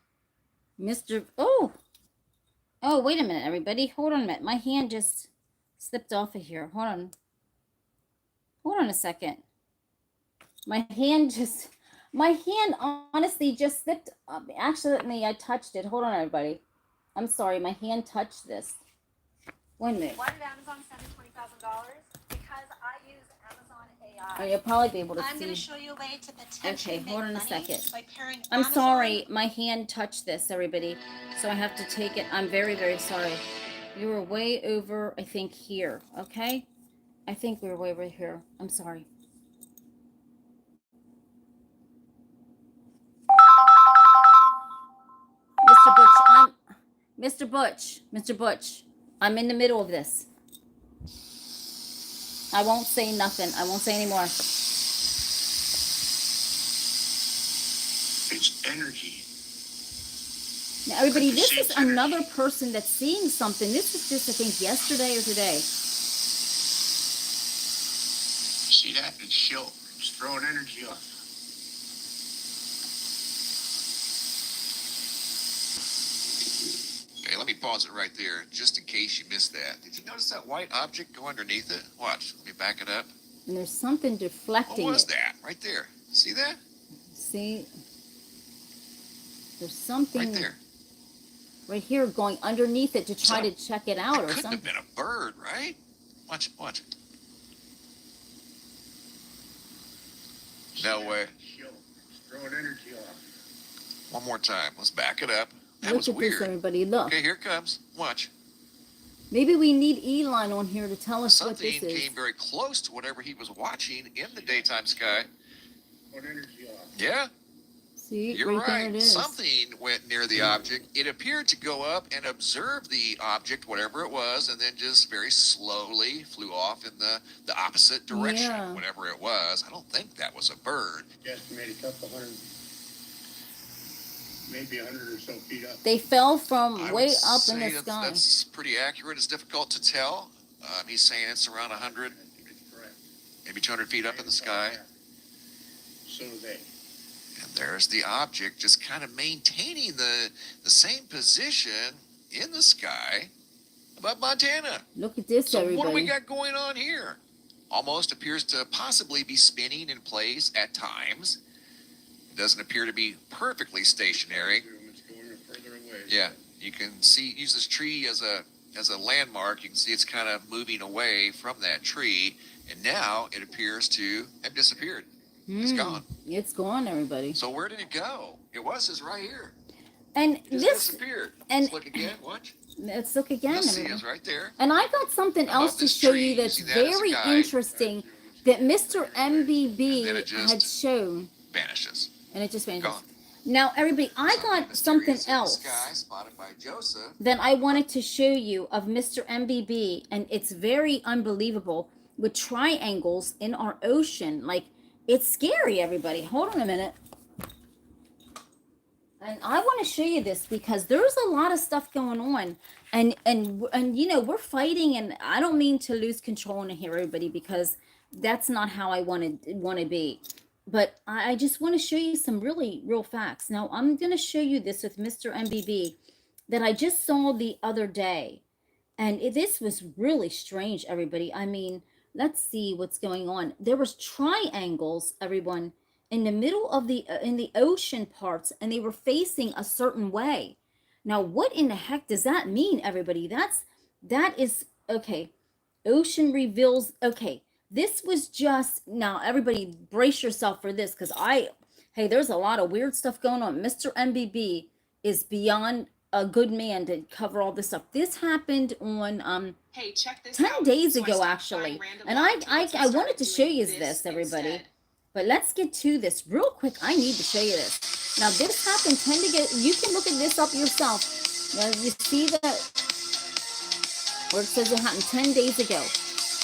Oh, wait a minute, everybody. Hold on a minute. My hand just slipped off of here. Hold Hold on a second. My hand honestly just slipped. Actually, I touched it. Hold on, everybody. I'm sorry. My hand touched this. 1 minute. Why did Amazon send me $20,000? Because I use Amazon AI. Oh, you'll probably be able to see. I'm going to show you a way to potentially Okay, hold on a make money second. by pairing I'm Amazon. sorry. My hand touched this, everybody. So I have to take it. I'm very, very sorry. You were way over, I think, here. Okay? I think we were way over here. I'm sorry. Mr. Butch, I'm in the middle of this. I won't say nothing. I won't say anymore. It's energy. Now, everybody, this is another person that's seeing something. This was just, I think, yesterday or today. See that? It's show. It's throwing energy off. Okay, let me pause it right there, just in case you missed that. Did you notice that white object go underneath it? Watch, let me back it up. And there's something deflecting What was it. that? Right there. See that? See? There's something Right there. right here going underneath it to try to check it out or Couldn't something. have been a bird, right? Watch it, watch it. No way. Show. It's throwing energy off. One more time. Let's back it up. That Look was at weird. this, everybody. Look. Okay, here it comes. Watch. Maybe we need Elon on here to tell us what Something this is. came very close to whatever he was watching in the daytime sky. Throwing energy off. Yeah, See, you're right there right. it is. Something went near the object. It appeared to go up and observe the object, whatever it was, and then just very slowly flew off in the opposite direction, Yeah. whatever it was. I don't think that was a bird. Estimate a couple hundred, maybe 100 or so feet up. They fell from I way would up in say the sky. That's pretty accurate. It's difficult to tell. He's saying it's around 100, I think it's correct. maybe 200 feet up in the sky. So do they. And there's the object just kind of maintaining the same position in the sky above Montana. Look at this, So everybody. what do we got going on here? Almost appears to possibly be spinning in place at times. It doesn't appear to be perfectly stationary. It's going further away. Yeah, you can see, use this tree as a landmark. You can see it's kind of moving away from that tree, and now it appears to have disappeared. It's gone. It's gone, everybody. So where did it go? It was just right here. And It just this, disappeared. and- Let's look again. Watch. let's look again, You'll see everybody. it's right there. And I got something Above else to this show tree, you you that's see that as a very guide. interesting that Mr. And then MBB it just had shown. Vanishes. And it just vanished. Gone. Now, everybody, I got something mysterious in the else Sky, spotted by Joseph. that I wanted to show you of Mr. MBB, and it's very unbelievable with triangles in our ocean. Like, it's scary, everybody. Hold on a minute. And I want to show you this because there's a lot of stuff going on, and you know, we're fighting, and I don't mean to lose control in here, everybody, because that's not how I want to be. But I just want to show you some really real facts. Now, I'm going to show you this with Mr. MBB that I just saw the other day. And this was really strange, everybody. I mean, let's see what's going on. There was triangles, everyone, in the middle of in the ocean parts, and they were facing a certain way. Now, what in the heck does that mean, everybody? That is, okay. Ocean reveals, okay. This was just, now everybody brace yourself for this, because hey, there's a lot of weird stuff going on. Mr. MBB is beyond a good man to cover all this up. This happened on Hey, check this 10 out. days So I ago, stopped actually. buying random And lottery I tickets and wanted to started show you doing this, everybody. instead. But let's get to this real quick. I need to show you this. Now, this happened 10 to get, you can look at this up yourself. Now, you see that, where it says it happened 10 days ago.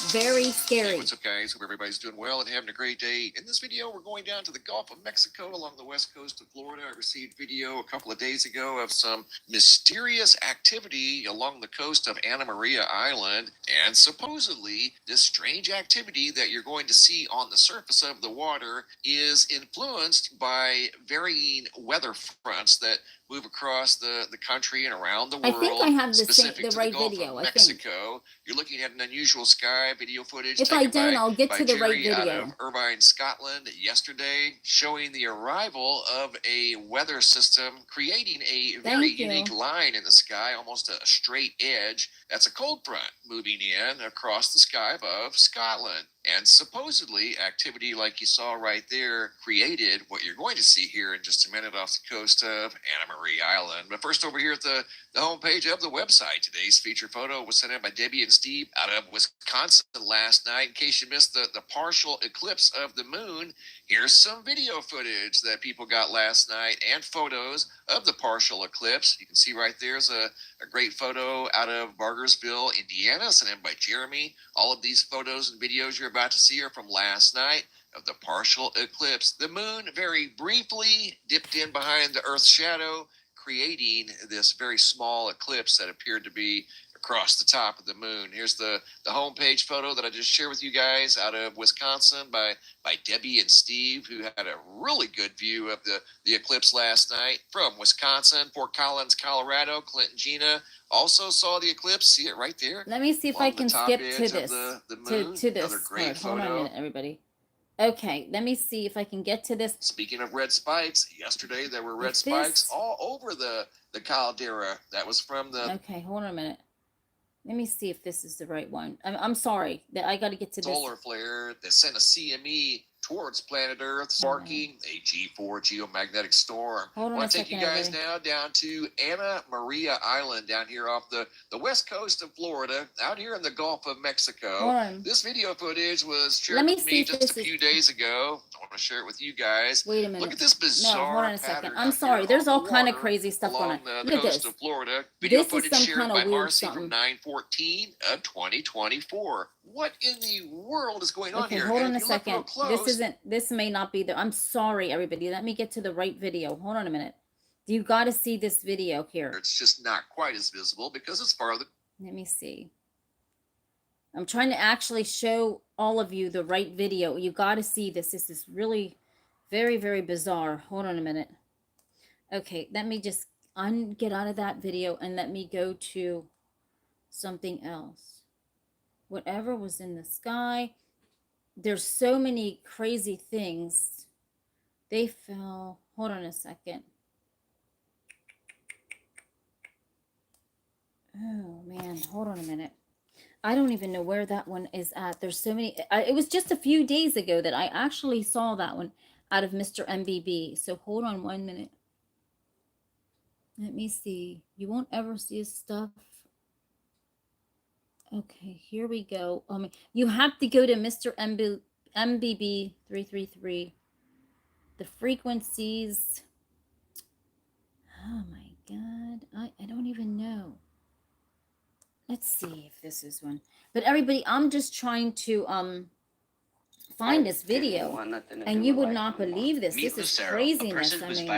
Very scary. Hey, what's up, guys? Hope everybody's doing well and having a great day. In this video, we're going down to the Gulf of Mexico along the west coast of Florida. I received video a couple of days ago of some mysterious activity along the coast of Anna Maria Island. And supposedly, this strange activity that you're going to see on the surface of the water is influenced by varying weather fronts that move across the country and around the world. I think I have the specific to right Gulf video. of I think. Mexico. You're looking at an unusual sky Drive video footage If I taken don't, I'll get by to the right Jerry out video. of Irvine, Scotland yesterday, showing the arrival of a weather system creating a very Thank you. unique line in the sky, almost a straight edge. That's a cold front moving in across the sky above Scotland. And supposedly, activity like you saw right there created what you're going to see here in just a minute off the coast of Anna Marie Island. But first, over here at the homepage of the website, today's feature photo was sent in by Debbie and Steve out of Wisconsin last night. In case you missed the partial eclipse of the moon, here's some video footage that people got last night and photos of the partial eclipse. You can see right there's a great photo out of Bargersville, Indiana, sent in by Jeremy. All of these photos and videos you're about to see are from last night of the partial eclipse. The moon very briefly dipped in behind the Earth's shadow, creating this very small eclipse that appeared to be across the top of the moon. Here's the homepage photo that I just shared with you guys out of Wisconsin by Debbie and Steve, who had a really good view of the eclipse last night from Wisconsin. Fort Collins, Colorado, Clint and Gina also saw the eclipse. See it right there? Let me see if I can skip to this. The moon. To this. Another great Hold on a photo. minute, everybody. Okay, let me see if I can get to this. Speaking of red spikes, yesterday there were red Like spikes this? all over the caldera. That was from the Okay, hold on a minute. Let me see if this is the right one. I'm sorry that I got to get to this. solar flare that sent a CME towards planet Earth, sparking a G4 geomagnetic storm. Hold on I want a to take you second, guys everybody. now down to Anna Maria Island down here off the west coast of Florida, out here in the Gulf of Mexico. Hold on. This video footage was Let shared me with see me if just this a is- few days ago. I want to share it with you guys. Wait a minute. Look at this No, bizarre hold on a second. pattern I'm out sorry. here There's on all the kind of water crazy stuff going on. along the Look at coast this. of Florida. Video This is footage some shared kind of by weird Marcy something. from 9/14 of 2024. What in the world is going on Okay, here? hold And on a if you look real second. close, This may not be the, I'm sorry, everybody. Let me get to the right video. Hold on a minute. You got to see this video here. it's just not quite as visible because it's farther. Let me see. I'm trying to actually show all of you the right video. You got to see this. This is really very, very bizarre. Hold on a minute. Okay, let me just get out of that video and let me go to something else. Whatever was in the sky. There's so many crazy things. They fell. Hold on a second. Oh, man. Hold on a minute. I don't even know where that one is at. There's so many. It was just a few days ago that I actually saw that one out of Mr. MBB. So hold on 1 minute. Let me see. You won't ever see his stuff. Okay, here we go. You have to go to Mr. MBB 333. The frequencies. Oh my God. I don't even know. Let's see if this is one. But everybody, I'm just trying to find this video, and you would not believe this. This is craziness. I mean,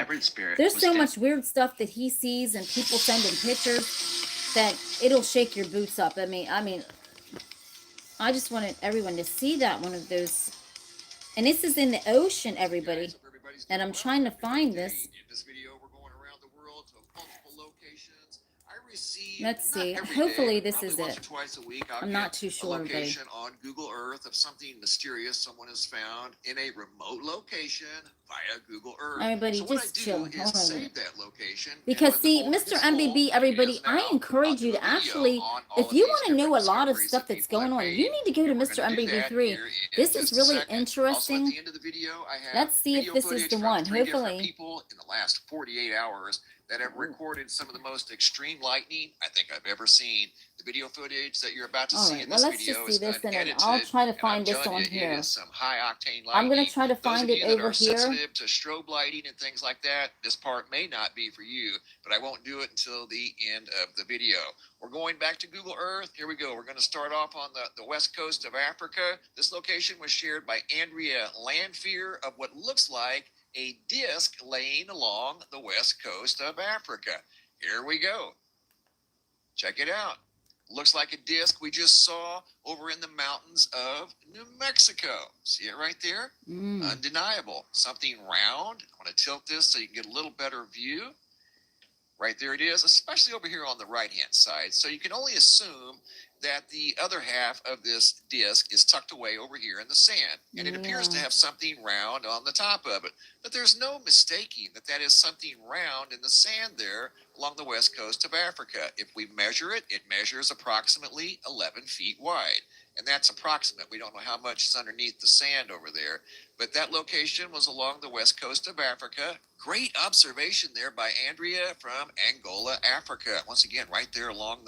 there's so much weird stuff that he sees, and people sending pictures that it'll shake your boots up. I mean, I just wanted everyone to see that one of those. And this is in the ocean, everybody. And I'm trying to find this. In this video, we're going around the world to multiple locations. I receive, Let's see. not every Hopefully day, this is probably once it. or twice a week, I'll I'm not get too sure, a everybody. location on Google Earth of something mysterious someone has found in a remote location via Google Earth. Everybody, so what just I do chill. is Hold on a save minute. that location. and Because when the see, folder Mr. gets full, MBB, it everybody, is I now, encourage I'll you do to a video actually, on all if of you these want to know a different lot of discoveries stuff that that's people have going on, made, you need to go to and we're Mr. gonna do that MBB3. here in This just is a really second. Also, at interesting. the end of the video, I have Let's see if video this is footage the from one. 3 different Hopefully. people in the last 48 hours that have recorded some of the most extreme lightning I think I've ever seen. The video footage that you're about to All see right, in well, this let's video just is see this, and then unedited. I'll try to and I'm find this telling on you, here. it is some high octane lightning. I'm going to try to Those find of it you that over are here. sensitive to strobe lighting and things like that, this part may not be for you, but I won't do it until the end of the video. We're going back to Google Earth. Here we go. We're going to start off on the west coast of Africa. This location was shared by Andrea Landfear of what looks like a disc laying along the west coast of Africa. Here we go. Check it out. Looks like a disc we just saw over in the mountains of New Mexico. See it right there? Undeniable. Something round. I want to tilt this so you can get a little better view. Right there it is, especially over here on the right-hand side. So you can only assume that the other half of this disc is tucked away over here in the sand, and it appears to have something round on the top of it. But there's no mistaking that that is something round in the sand there along the west coast of Africa. If we measure it, it measures approximately 11 feet wide. And that's approximate. We don't know how much is underneath the sand over there. But that location was along the west coast of Africa. Great observation there by Andrea from Angola, Africa. Once again, right there along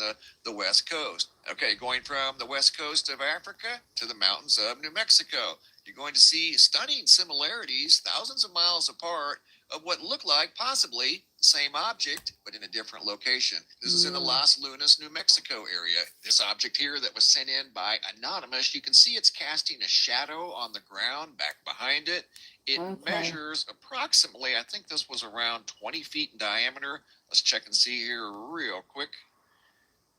the west coast. Okay, going from the west coast of Africa to the mountains of New Mexico. You're going to see stunning similarities, thousands of miles apart, of what looked like possibly the same object, but in a different location. This is in the Las Lunas, New Mexico area. This object here that was sent in by Anonymous, you can see it's casting a shadow on the ground back behind it. It measures approximately, I think this was around 20 feet in diameter. Let's check and see here real quick.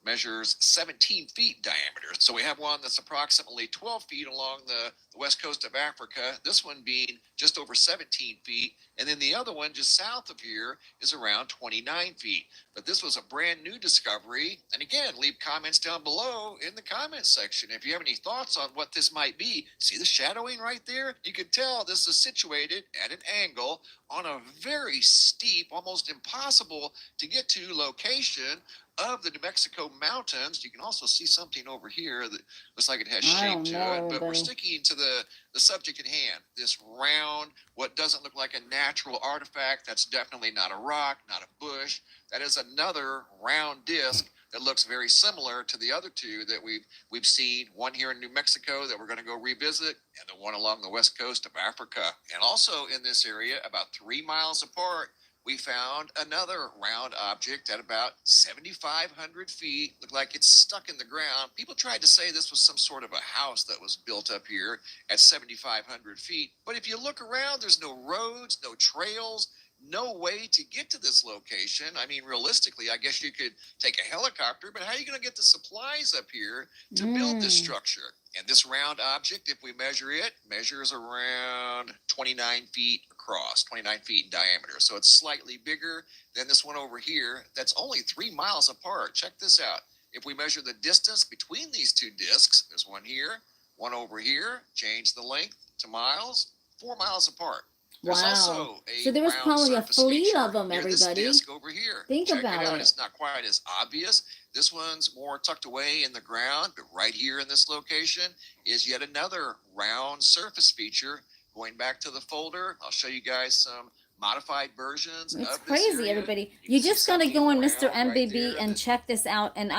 Measures 17 feet diameter. So we have one that's approximately 12 feet along the west coast of Africa, this one being just over 17 feet, and then the other one just south of here is around 29 feet. But this was a brand new discovery. And again, leave comments down below in the comment section if you have any thoughts on what this might be. See the shadowing right there? You can tell this is situated at an angle on a very steep, almost impossible to get to location of the New Mexico mountains. You can also see something over here that looks like it has shape to it, but we're sticking to the subject at hand. This round, what doesn't look like a natural artifact, that's definitely not a rock, not a bush. That is another round disc that looks very similar to the other two that we've seen, one here in New Mexico that we're going to go revisit, and the one along the west coast of Africa. And also in this area, about 3 miles apart, we found another round object at about 7,500 feet. Looked like it's stuck in the ground. People tried to say this was some sort of a house that was built up here at 7,500 feet. But if you look around, there's no roads, no trails, no way to get to this location. I mean, realistically, I guess you could take a helicopter, but how are you going to get the supplies up here to build this structure? And this round object, if we measure it, measures around 29 feet across, 29 feet in diameter. So it's slightly bigger than this one over here. That's only 3 miles apart. Check this out. If we measure the distance between these two discs, there's one here, one over here, change the length to miles, 4 miles apart. There's also a so there was probably a fleet of them, everybody. This disc over here. Think about it. It's not quite as obvious. This one's more tucked away in the ground, but right here in this location is yet another round surface feature. Going back to the folder, I'll show you guys some modified versions. It's crazy, everybody. You just gotta go on Mr. MBB and check this out. And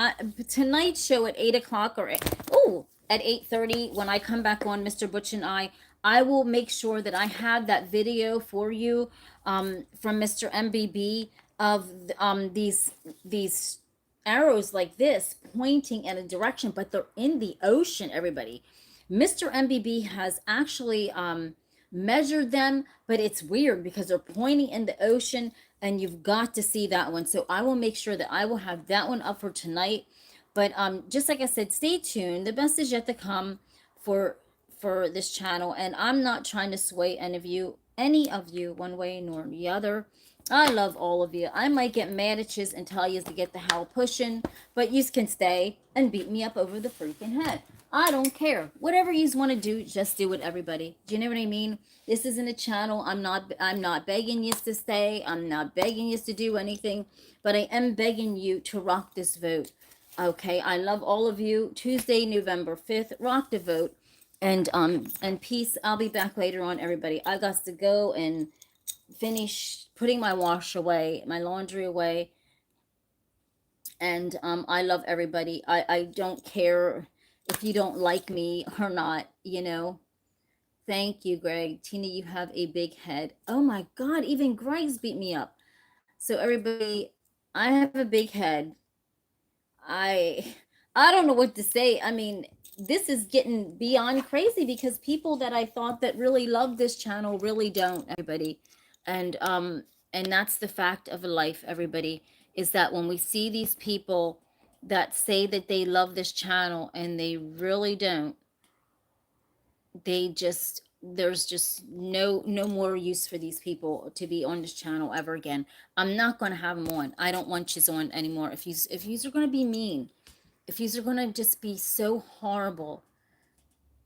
tonight's show at 8 o'clock or at 8:30 when I come back on Mr. Butch and I will make sure that I have that video for you from Mr. MBB of these arrows like this pointing in a direction, but they're in the ocean, everybody. Mr. MBB has actually measured them, but it's weird because they're pointing in the ocean, and you've got to see that one. So I will make sure that I will have that one up for tonight. But just like I said, stay tuned. The best is yet to come for this channel, and I'm not trying to sway any of you one way nor the other. I love all of you. I might get mad at you and tell you to get the hell pushing, but you can stay and beat me up over the freaking head. I don't care. Whatever you want to do, just do it, everybody. Do you know what I mean? This isn't a channel. I'm not begging you to stay. I'm not begging you to do anything, but I am begging you to rock this vote. Okay, I love all of you. Tuesday, November 5th, rock the vote. And peace. I'll be back later on, everybody. I got to go and finish putting my wash away, my laundry away. And I love everybody. I don't care if you don't like me or not, you know. Thank you, Greg. Tina, you have a big head. Oh my God, even Greg's beat me up. So everybody, I have a big head. I don't know what to say. I mean, this is getting beyond crazy because people that I thought that really love this channel really don't, everybody. And that's the fact of life, everybody, is that when we see these people that say that they love this channel and they really don't, they just there's just no more use for these people to be on this channel ever again. I'm not gonna have them on. I don't want you on anymore. If you are gonna be mean, if you are gonna just be so horrible,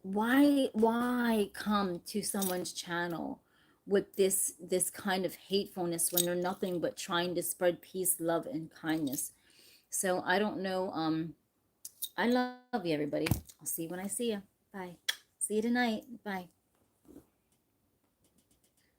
why come to someone's channel with this kind of hatefulness when they're nothing but trying to spread peace, love, and kindness? So I don't know. I love you, everybody. I'll see you when I see you. Bye. See you tonight. Bye.